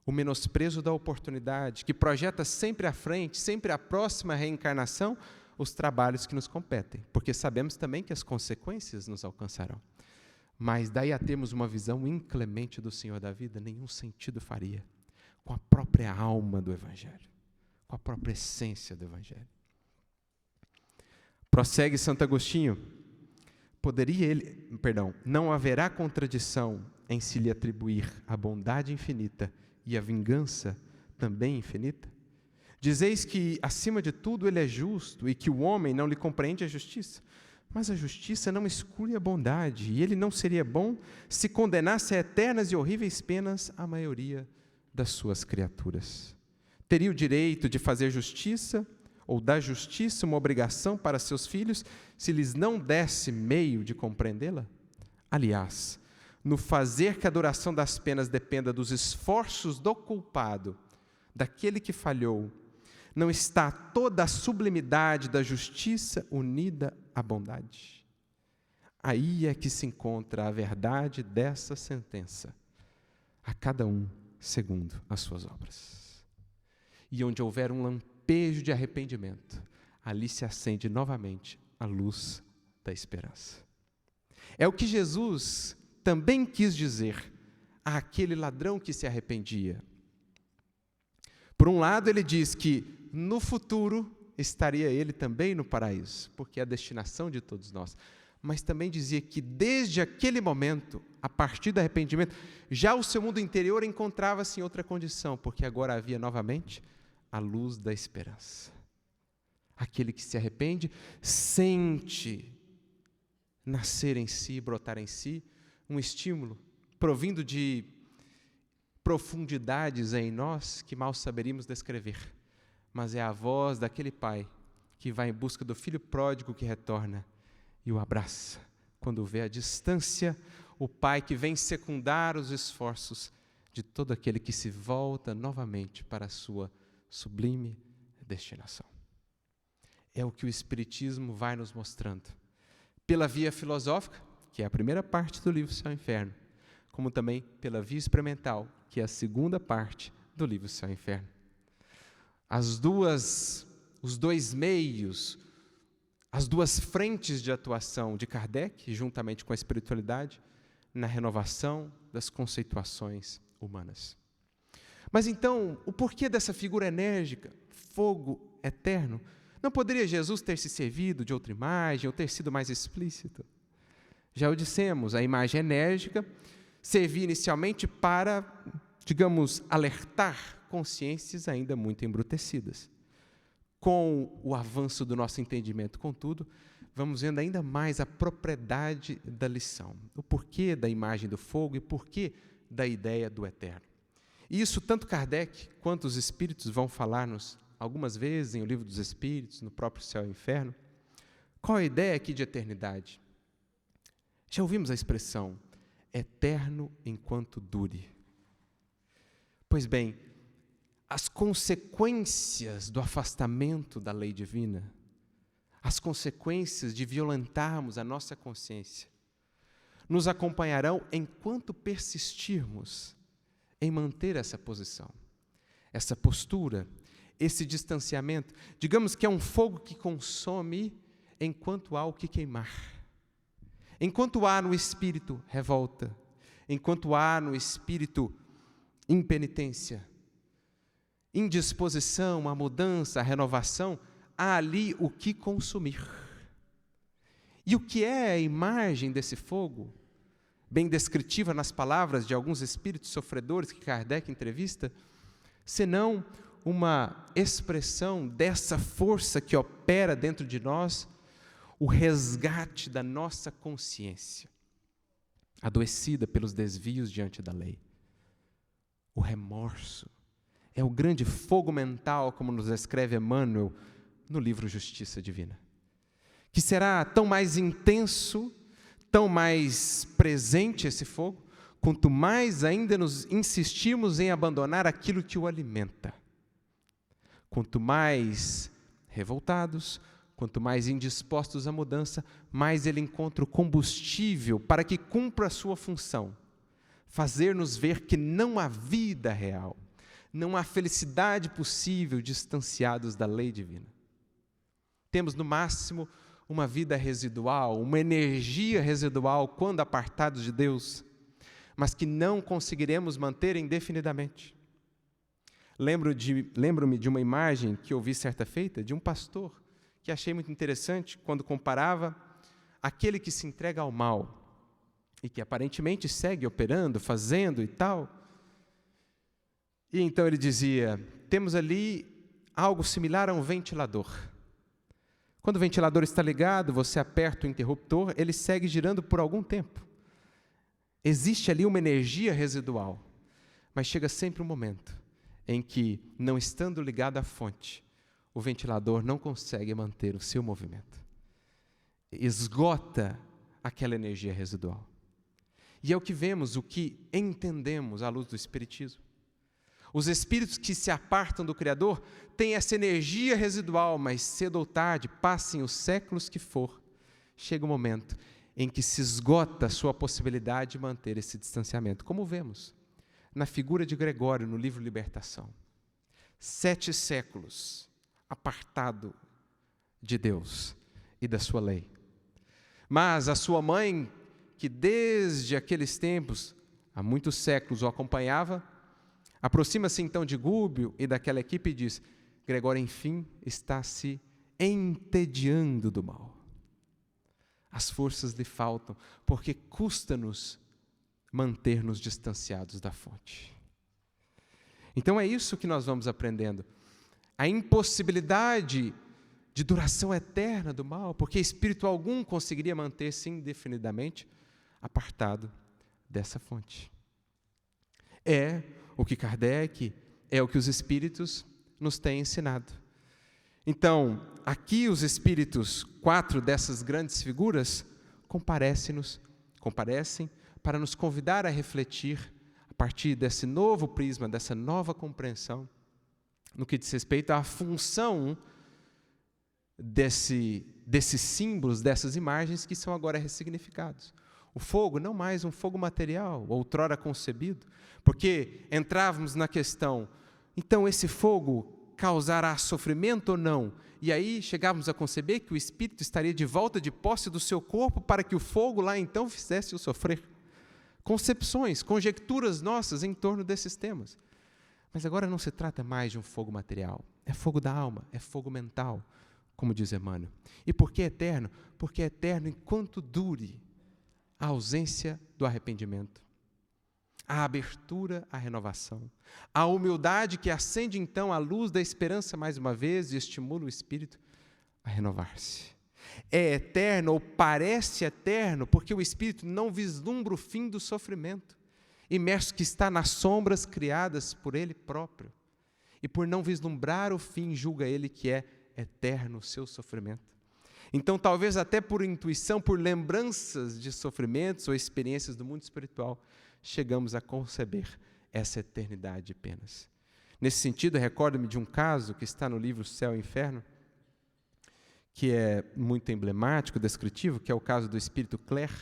S1: o menosprezo da oportunidade, que projeta sempre à frente, sempre à próxima reencarnação, os trabalhos que nos competem, porque sabemos também que as consequências nos alcançarão. Mas daí a termos uma visão inclemente do Senhor da vida, nenhum sentido faria com a própria alma do Evangelho, com a própria essência do Evangelho. Prossegue Santo Agostinho: não haverá contradição em se lhe atribuir a bondade infinita e a vingança também infinita? Dizeis que, acima de tudo, ele é justo e que o homem não lhe compreende a justiça. Mas a justiça não exclui a bondade, e ele não seria bom se condenasse a eternas e horríveis penas a maioria das suas criaturas. Teria o direito de fazer justiça, ou dar justiça uma obrigação para seus filhos, se lhes não desse meio de compreendê-la? Aliás, no fazer que a duração das penas dependa dos esforços do culpado, daquele que falhou, não está toda a sublimidade da justiça unida à bondade? Aí é que se encontra a verdade dessa sentença: a cada um segundo as suas obras. E onde houver um lampejo de arrependimento, ali se acende novamente a luz da esperança. É o que Jesus também quis dizer àquele ladrão que se arrependia. Por um lado, ele diz que no futuro estaria ele também no paraíso, porque é a destinação de todos nós. Mas também dizia que desde aquele momento, a partir do arrependimento, já o seu mundo interior encontrava-se em outra condição, porque agora havia novamente a luz da esperança. Aquele que se arrepende sente nascer em si, brotar em si, um estímulo provindo de profundidades em nós que mal saberíamos descrever. Mas é a voz daquele Pai que vai em busca do filho pródigo que retorna e o abraça. Quando vê à distância o pai que vem secundar os esforços de todo aquele que se volta novamente para a sua sublime destinação. É o que o Espiritismo vai nos mostrando, pela via filosófica, que é a primeira parte do livro Céu e Inferno, como também pela via experimental, que é a segunda parte do livro Céu e Inferno. Os dois meios, as duas frentes de atuação de Kardec, juntamente com a espiritualidade, na renovação das conceituações humanas. Mas então, o porquê dessa figura enérgica, fogo eterno? Não poderia Jesus ter se servido de outra imagem ou ter sido mais explícito? Já o dissemos, a imagem enérgica servia inicialmente para, digamos, alertar consciências ainda muito embrutecidas. Com o avanço do nosso entendimento, contudo, vamos vendo ainda mais a propriedade da lição, o porquê da imagem do fogo e o porquê da ideia do eterno. E isso tanto Kardec quanto os Espíritos vão falar-nos algumas vezes em O Livro dos Espíritos, no próprio Céu e Inferno. Qual a ideia aqui de eternidade? Já ouvimos a expressão, eterno enquanto dure. Pois bem, as consequências do afastamento da lei divina, as consequências de violentarmos a nossa consciência, nos acompanharão enquanto persistirmos em manter essa posição, essa postura, esse distanciamento. Digamos que é um fogo que consome enquanto há o que queimar. Enquanto há no espírito revolta, enquanto há no espírito impenitência, indisposição à mudança, à renovação, há ali o que consumir. E o que é a imagem desse fogo, bem descritiva nas palavras de alguns espíritos sofredores que Kardec entrevista, senão uma expressão dessa força que opera dentro de nós, o resgate da nossa consciência, adoecida pelos desvios diante da lei. O remorso é o grande fogo mental, como nos escreve Emmanuel no livro Justiça Divina, que será tão mais intenso, tão mais presente esse fogo, quanto mais ainda nos insistimos em abandonar aquilo que o alimenta. Quanto mais revoltados, quanto mais indispostos à mudança, mais ele encontra o combustível para que cumpra a sua função, fazer-nos ver que não há vida real, não há felicidade possível distanciados da lei divina. Temos, no máximo, uma vida residual, uma energia residual quando apartados de Deus, mas que não conseguiremos manter indefinidamente. Lembro-me de uma imagem que eu vi certa feita de um pastor, que achei muito interessante, quando comparava aquele que se entrega ao mal e que aparentemente segue operando, fazendo e tal. E então ele dizia, temos ali algo similar a um ventilador. Quando o ventilador está ligado, você aperta o interruptor, ele segue girando por algum tempo. Existe ali uma energia residual, mas chega sempre um momento em que, não estando ligado à fonte, o ventilador não consegue manter o seu movimento. Esgota aquela energia residual. E é o que vemos, o que entendemos à luz do Espiritismo. Os espíritos que se apartam do Criador têm essa energia residual, mas cedo ou tarde, passem os séculos que for, chega um momento em que se esgota a sua possibilidade de manter esse distanciamento, como vemos na figura de Gregório no livro Libertação. 7 séculos apartado de Deus e da sua lei. Mas a sua mãe, que desde aqueles tempos, há muitos séculos, o acompanhava, aproxima-se então de Gúbio e daquela equipe e diz, Gregório, enfim, está se entediando do mal. As forças lhe faltam, porque custa-nos manter-nos distanciados da fonte. Então é isso que nós vamos aprendendo. A impossibilidade de duração eterna do mal, porque espírito algum conseguiria manter-se indefinidamente apartado dessa fonte. É o que Kardec, é o que os espíritos nos têm ensinado. Então, aqui os espíritos, 4 dessas grandes figuras, comparecem para nos convidar a refletir, a partir desse novo prisma, dessa nova compreensão, no que diz respeito à função desses símbolos, dessas imagens que são agora ressignificados. O fogo, não mais um fogo material, outrora concebido, porque entrávamos na questão, então esse fogo causará sofrimento ou não? E aí chegávamos a conceber que o espírito estaria de volta de posse do seu corpo para que o fogo lá então fizesse-o sofrer. Concepções, conjecturas nossas em torno desses temas. Mas agora não se trata mais de um fogo material, é fogo da alma, é fogo mental, como diz Emmanuel. E por que eterno? Porque é eterno enquanto dure a ausência do arrependimento, a abertura à renovação, a humildade que acende então a luz da esperança mais uma vez e estimula o espírito a renovar-se. É eterno ou parece eterno porque o espírito não vislumbra o fim do sofrimento, imerso que está nas sombras criadas por ele próprio, e por não vislumbrar o fim julga ele que é eterno o seu sofrimento. Então, talvez até por intuição, por lembranças de sofrimentos ou experiências do mundo espiritual, chegamos a conceber essa eternidade de penas. Nesse sentido, recordo-me de um caso que está no livro Céu e Inferno, que é muito emblemático, descritivo, que é o caso do espírito Clare,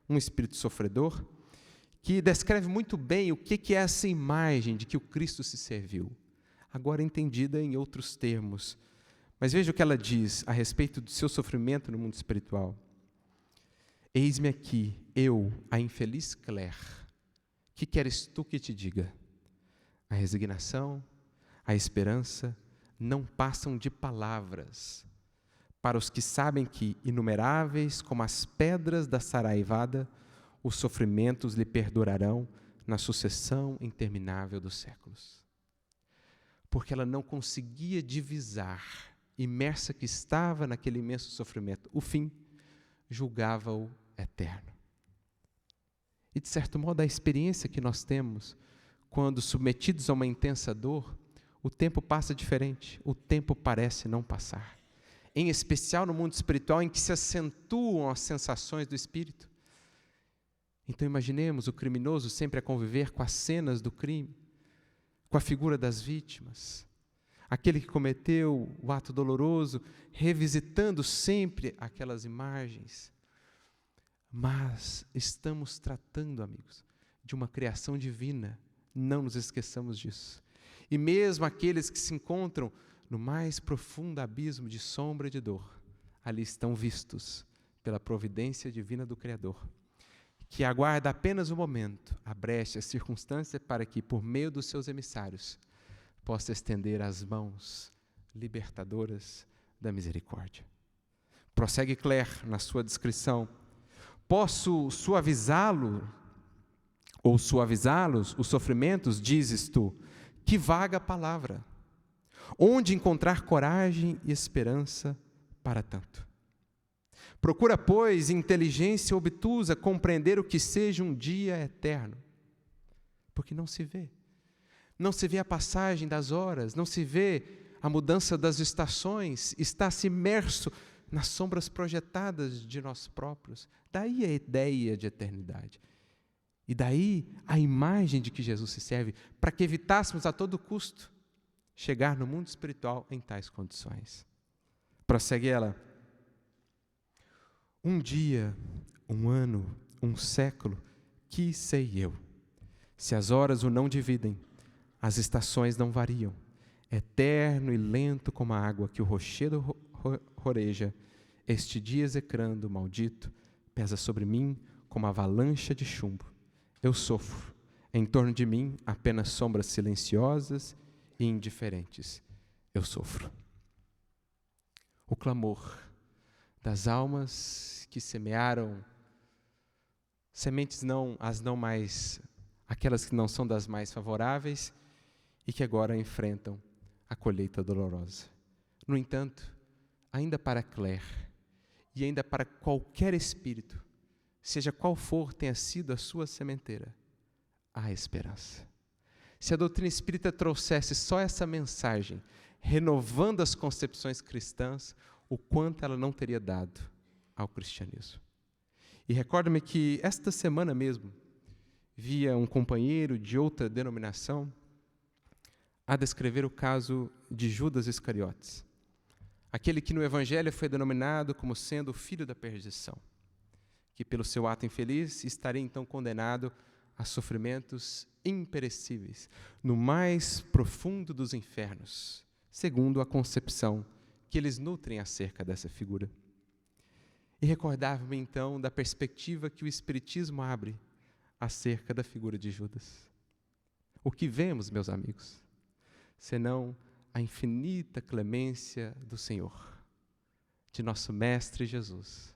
S1: um espírito sofredor, que descreve muito bem o que é essa imagem de que o Cristo se serviu, agora entendida em outros termos. Mas veja o que ela diz a respeito do seu sofrimento no mundo espiritual. Eis-me aqui, eu, a infeliz Clare. Que queres tu que te diga? A resignação, a esperança não passam de palavras para os que sabem que, inumeráveis como as pedras da saraivada, os sofrimentos lhe perdurarão na sucessão interminável dos séculos. Porque ela não conseguia divisar, imersa que estava naquele imenso sofrimento, o fim, julgava-o eterno. E, de certo modo, a experiência que nós temos, quando submetidos a uma intensa dor, o tempo passa diferente, o tempo parece não passar. Em especial no mundo espiritual, em que se acentuam as sensações do espírito. Então, imaginemos o criminoso sempre a conviver com as cenas do crime, com a figura das vítimas, aquele que cometeu o ato doloroso, revisitando sempre aquelas imagens. Mas estamos tratando, amigos, de uma criação divina, não nos esqueçamos disso. E mesmo aqueles que se encontram no mais profundo abismo de sombra e de dor, ali estão vistos pela providência divina do Criador, que aguarda apenas o momento, a brecha, a circunstância para que, por meio dos seus emissários, possa estender as mãos libertadoras da misericórdia. Prossegue Clare na sua descrição. Posso suavizá-lo ou suavizá-los os sofrimentos, dizes tu, que vaga palavra. Onde encontrar coragem e esperança para tanto? Procura, pois, inteligência obtusa compreender o que seja um dia eterno, porque não se vê. Não se vê a passagem das horas, não se vê a mudança das estações, está-se imerso nas sombras projetadas de nós próprios. Daí a ideia de eternidade. E daí a imagem de que Jesus se serve, para que evitássemos a todo custo chegar no mundo espiritual em tais condições. Prossegue ela. Um dia, um ano, um século, que sei eu? Se as horas o não dividem, as estações não variam, eterno e lento como a água que o rochedo roreja, este dia execrando, maldito, pesa sobre mim como avalanche de chumbo. Eu sofro, em torno de mim apenas sombras silenciosas e indiferentes. Eu sofro. O clamor das almas que semearam sementes aquelas que não são das mais favoráveis e que agora enfrentam a colheita dolorosa. No entanto, ainda para Clare e ainda para qualquer espírito, seja qual for tenha sido a sua sementeira, há esperança. Se a doutrina espírita trouxesse só essa mensagem, renovando as concepções cristãs, o quanto ela não teria dado ao cristianismo. E recordo-me que esta semana mesmo, via um companheiro de outra denominação a descrever o caso de Judas Iscariotes, aquele que no Evangelho foi denominado como sendo o filho da perdição, que pelo seu ato infeliz estaria então condenado a sofrimentos imperecíveis, no mais profundo dos infernos, segundo a concepção que eles nutrem acerca dessa figura. E recordava-me então da perspectiva que o Espiritismo abre acerca da figura de Judas. O que vemos, meus amigos, senão a infinita clemência do Senhor, de nosso Mestre Jesus,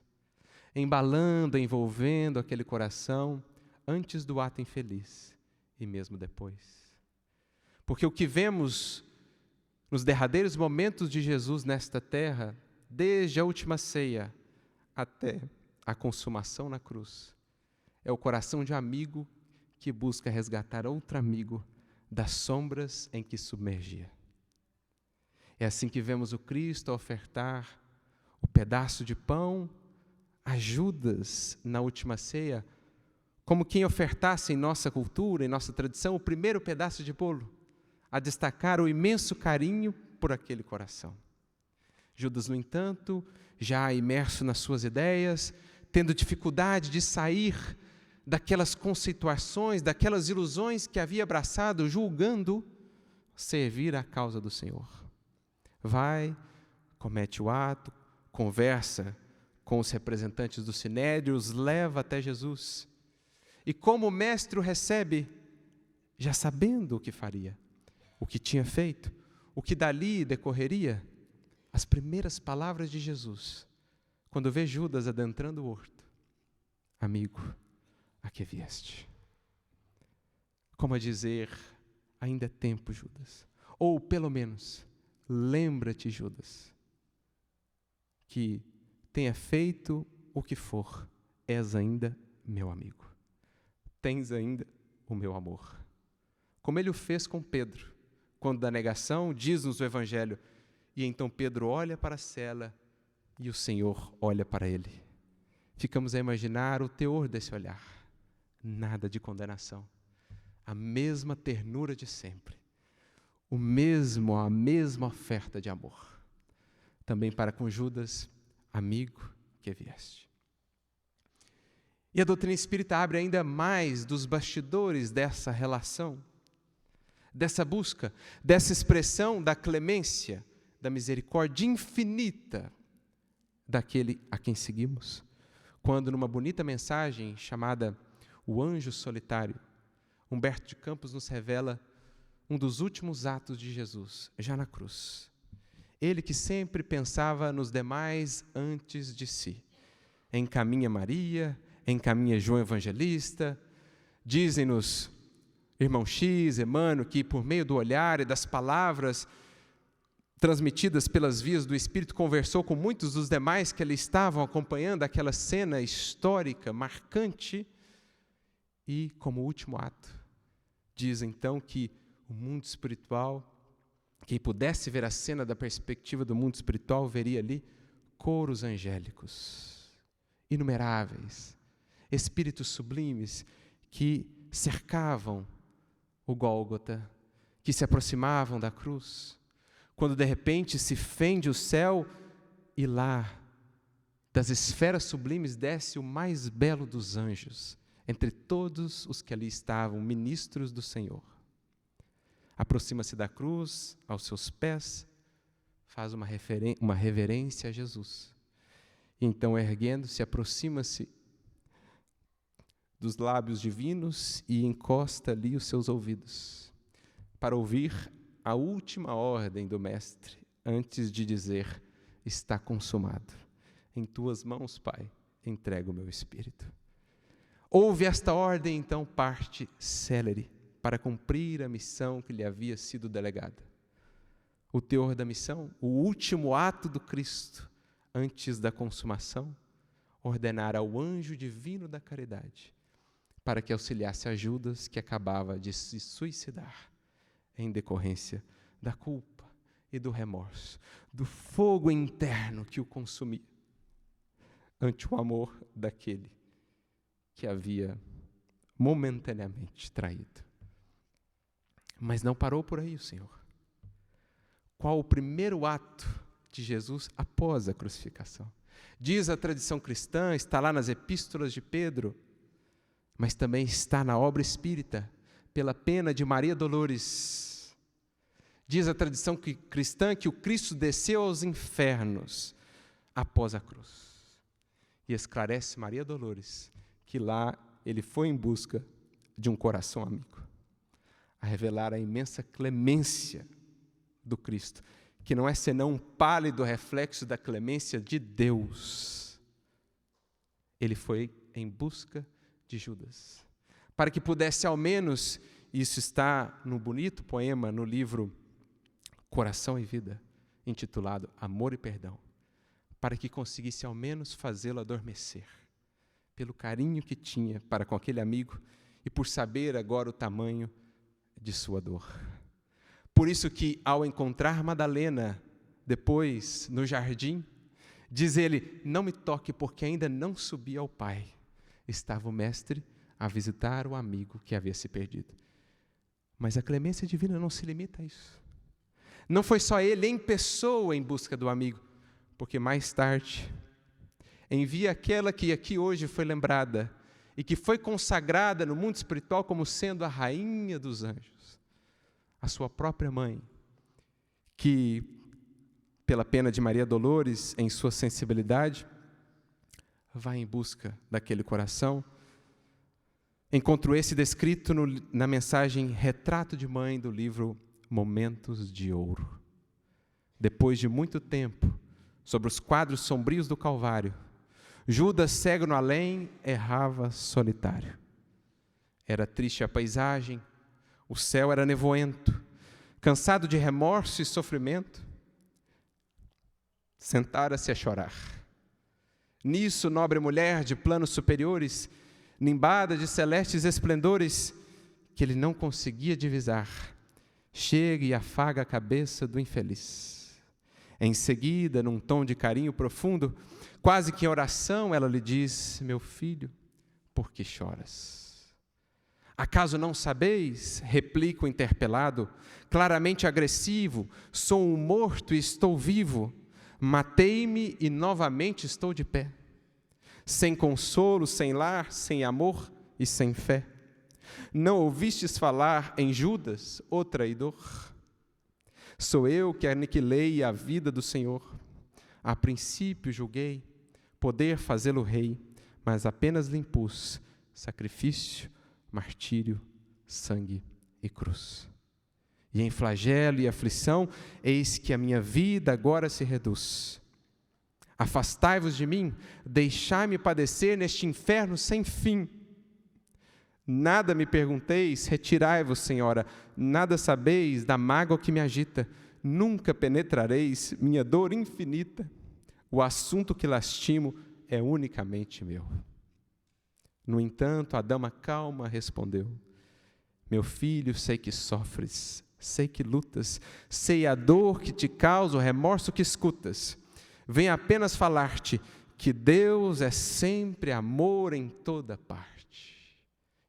S1: embalando, envolvendo aquele coração antes do ato infeliz e mesmo depois. Porque o que vemos nos derradeiros momentos de Jesus nesta terra, desde a última ceia até a consumação na cruz, é o coração de um amigo que busca resgatar outro amigo das sombras em que submergia. É assim que vemos o Cristo ofertar o pedaço de pão a Judas na última ceia, como quem ofertasse em nossa cultura, em nossa tradição, o primeiro pedaço de bolo, a destacar o imenso carinho por aquele coração. Judas, no entanto, já imerso nas suas ideias, tendo dificuldade de sair daquelas conceituações, daquelas ilusões que havia abraçado, julgando servir à causa do Senhor. Vai, comete o ato, conversa com os representantes do Sinédrio, os leva até Jesus. E como o mestre o recebe, já sabendo o que faria, o que tinha feito, o que dali decorreria, as primeiras palavras de Jesus, quando vê Judas adentrando o horto: amigo, a que vieste? Como a dizer, ainda é tempo, Judas. Ou, pelo menos, lembra-te, Judas, que tenha feito o que for, és ainda meu amigo. Tens ainda o meu amor. Como ele o fez com Pedro, quando da negação, diz-nos o Evangelho, e então Pedro olha para a cela e o Senhor olha para ele. Ficamos a imaginar o teor desse olhar. Nada de condenação. A mesma ternura de sempre. A mesma oferta de amor. Também para com Judas, amigo que vieste. E a doutrina espírita abre ainda mais dos bastidores dessa relação, dessa busca, dessa expressão da clemência, da misericórdia infinita daquele a quem seguimos. Quando, numa bonita mensagem chamada O Anjo Solitário, Humberto de Campos nos revela um dos últimos atos de Jesus, já na cruz. Ele que sempre pensava nos demais antes de si. Encaminha Maria, encaminha João Evangelista, dizem-nos irmão X, Emmanuel, que por meio do olhar e das palavras transmitidas pelas vias do Espírito, conversou com muitos dos demais que ali estavam acompanhando aquela cena histórica, marcante, e como último ato, diz então que o mundo espiritual, quem pudesse ver a cena da perspectiva do mundo espiritual, veria ali coros angélicos, inumeráveis, espíritos sublimes que cercavam o Gólgota, que se aproximavam da cruz, quando de repente se fende o céu e lá, das esferas sublimes, desce o mais belo dos anjos, entre todos os que ali estavam, ministros do Senhor. Aproxima-se da cruz, aos seus pés, faz uma reverência a Jesus. E então, erguendo-se, aproxima-se dos lábios divinos e encosta ali os seus ouvidos, para ouvir a última ordem do Mestre, antes de dizer: está consumado. Em tuas mãos, Pai, entrego o meu espírito. Ouve esta ordem, então parte célere para cumprir a missão que lhe havia sido delegada. O teor da missão, o último ato do Cristo, antes da consumação, ordenar ao anjo divino da caridade, para que auxiliasse a Judas, que acabava de se suicidar, em decorrência da culpa e do remorso, do fogo interno que o consumia, ante o amor daquele que havia momentaneamente traído. Mas não parou por aí o Senhor. Qual o primeiro ato de Jesus após a crucificação? Diz a tradição cristã, está lá nas epístolas de Pedro, mas também está na obra espírita, pela pena de Maria Dolores. Diz a tradição cristã que o Cristo desceu aos infernos após a cruz. E esclarece Maria Dolores que lá ele foi em busca de um coração amigo, a revelar a imensa clemência do Cristo, que não é senão um pálido reflexo da clemência de Deus. Ele foi em busca de Judas, para que pudesse ao menos, isso está no bonito poema no livro Coração e Vida, intitulado Amor e Perdão, para que conseguisse ao menos fazê-lo adormecer, pelo carinho que tinha para com aquele amigo e por saber agora o tamanho de sua dor. Por isso que, ao encontrar Madalena, depois, no jardim, diz ele, não me toque porque ainda não subi ao Pai. Estava o mestre a visitar o amigo que havia se perdido. Mas a clemência divina não se limita a isso. Não foi só ele em pessoa em busca do amigo, porque mais tarde envia aquela que aqui hoje foi lembrada e que foi consagrada no mundo espiritual como sendo a rainha dos anjos, a sua própria mãe, que, pela pena de Maria Dolores, em sua sensibilidade, vai em busca daquele coração. Encontro esse descrito na mensagem Retrato de Mãe do livro Momentos de Ouro. Depois de muito tempo, sobre os quadros sombrios do Calvário, Judas, cego no além, errava solitário. Era triste a paisagem, o céu era nevoento, cansado de remorso e sofrimento, sentara-se a chorar. Nisso, nobre mulher de planos superiores, nimbada de celestes esplendores, que ele não conseguia divisar, chega e afaga a cabeça do infeliz. Em seguida, num tom de carinho profundo, quase que em oração, ela lhe diz, meu filho, por que choras? Acaso não sabeis, replica o interpelado, claramente agressivo, sou um morto e estou vivo, matei-me e novamente estou de pé, sem consolo, sem lar, sem amor e sem fé. Não ouvistes falar em Judas, o traidor? Sou eu que aniquilei a vida do Senhor. A princípio julguei poder fazê-lo rei, mas apenas lhe impus sacrifício, martírio, sangue e cruz. E em flagelo e aflição, eis que a minha vida agora se reduz. Afastai-vos de mim, deixai-me padecer neste inferno sem fim. Nada me pergunteis, retirai-vos, Senhora, nada sabeis da mágoa que me agita, nunca penetrareis minha dor infinita. O assunto que lastimo é unicamente meu. No entanto, a dama calma respondeu, meu filho, sei que sofres, sei que lutas, sei a dor que te causa, o remorso que escutas. Venho apenas falar-te que Deus é sempre amor em toda parte.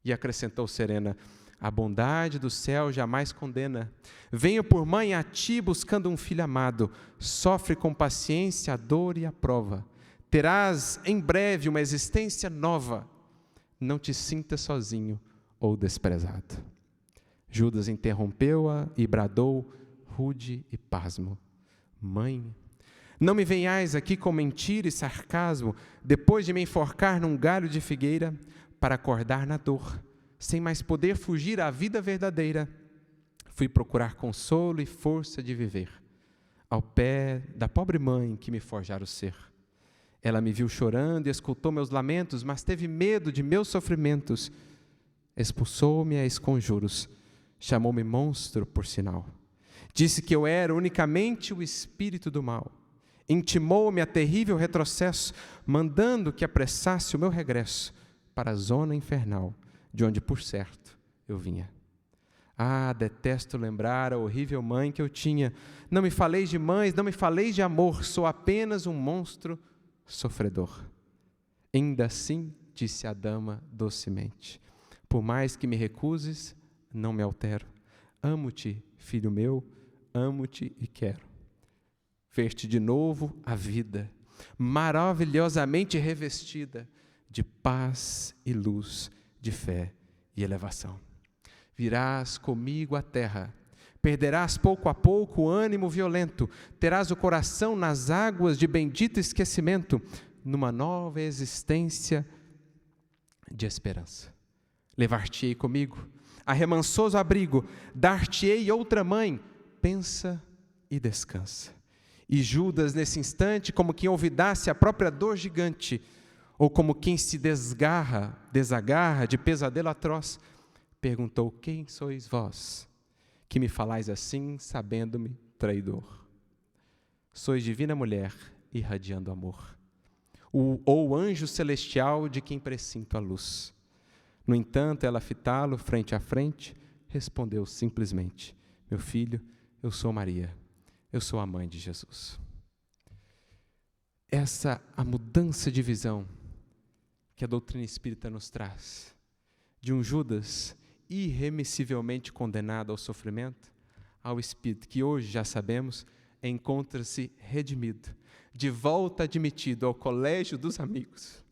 S1: E acrescentou serena, a bondade do céu jamais condena. Venho por mãe a ti buscando um filho amado, sofre com paciência a dor e a prova. Terás em breve uma existência nova. Não te sintas sozinho ou desprezado. Judas interrompeu-a e bradou, rude e pasmo. Mãe, não me venhais aqui com mentira e sarcasmo, depois de me enforcar num galho de figueira, para acordar na dor, sem mais poder fugir à vida verdadeira. Fui procurar consolo e força de viver, ao pé da pobre mãe que me forjara o ser. Ela me viu chorando e escutou meus lamentos, mas teve medo de meus sofrimentos. Expulsou-me a esconjuros, chamou-me monstro por sinal. Disse que eu era unicamente o espírito do mal. Intimou-me a terrível retrocesso, mandando que apressasse o meu regresso para a zona infernal, de onde, por certo, eu vinha. Ah, detesto lembrar a horrível mãe que eu tinha. Não me faleis de mães, não me faleis de amor, sou apenas um monstro sofredor. Ainda assim, disse a dama docemente, por mais que me recuses, não me altero. Amo-te, filho meu, amo-te e quero ver-te de novo a vida, maravilhosamente revestida de paz e luz, de fé e elevação. Virás comigo à terra, perderás pouco a pouco o ânimo violento, terás o coração nas águas de bendito esquecimento, numa nova existência de esperança. Levar-te-ei comigo a remansoso abrigo, dar-te-ei outra mãe, pensa e descansa. E Judas, nesse instante, como quem olvidasse a própria dor gigante, ou como quem se desagarra de pesadelo atroz, perguntou: quem sois vós, que me falais assim, sabendo-me traidor? Sois divina mulher, irradiando amor, ou anjo celestial de quem presinto a luz. No entanto, ela, fitá-lo frente a frente, respondeu simplesmente: meu filho, eu sou Maria, eu sou a mãe de Jesus. Essa a mudança de visão que a doutrina espírita nos traz, de um Judas irremissivelmente condenado ao sofrimento, ao espírito que hoje já sabemos encontra-se redimido, de volta admitido ao colégio dos amigos,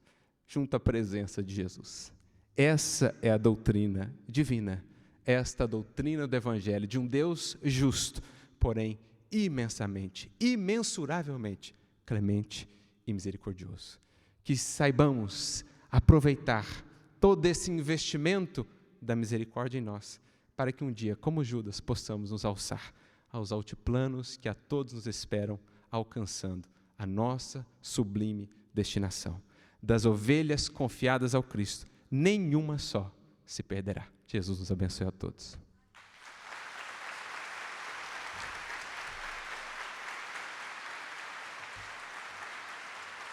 S1: junto à presença de Jesus. Essa é a doutrina divina, esta doutrina do Evangelho, de um Deus justo, porém imensamente, imensuravelmente clemente e misericordioso. Que saibamos aproveitar todo esse investimento da misericórdia em nós, para que um dia, como Judas, possamos nos alçar aos altiplanos que a todos nos esperam, alcançando a nossa sublime destinação. Das ovelhas confiadas ao Cristo, nenhuma só se perderá. Jesus nos abençoe a todos.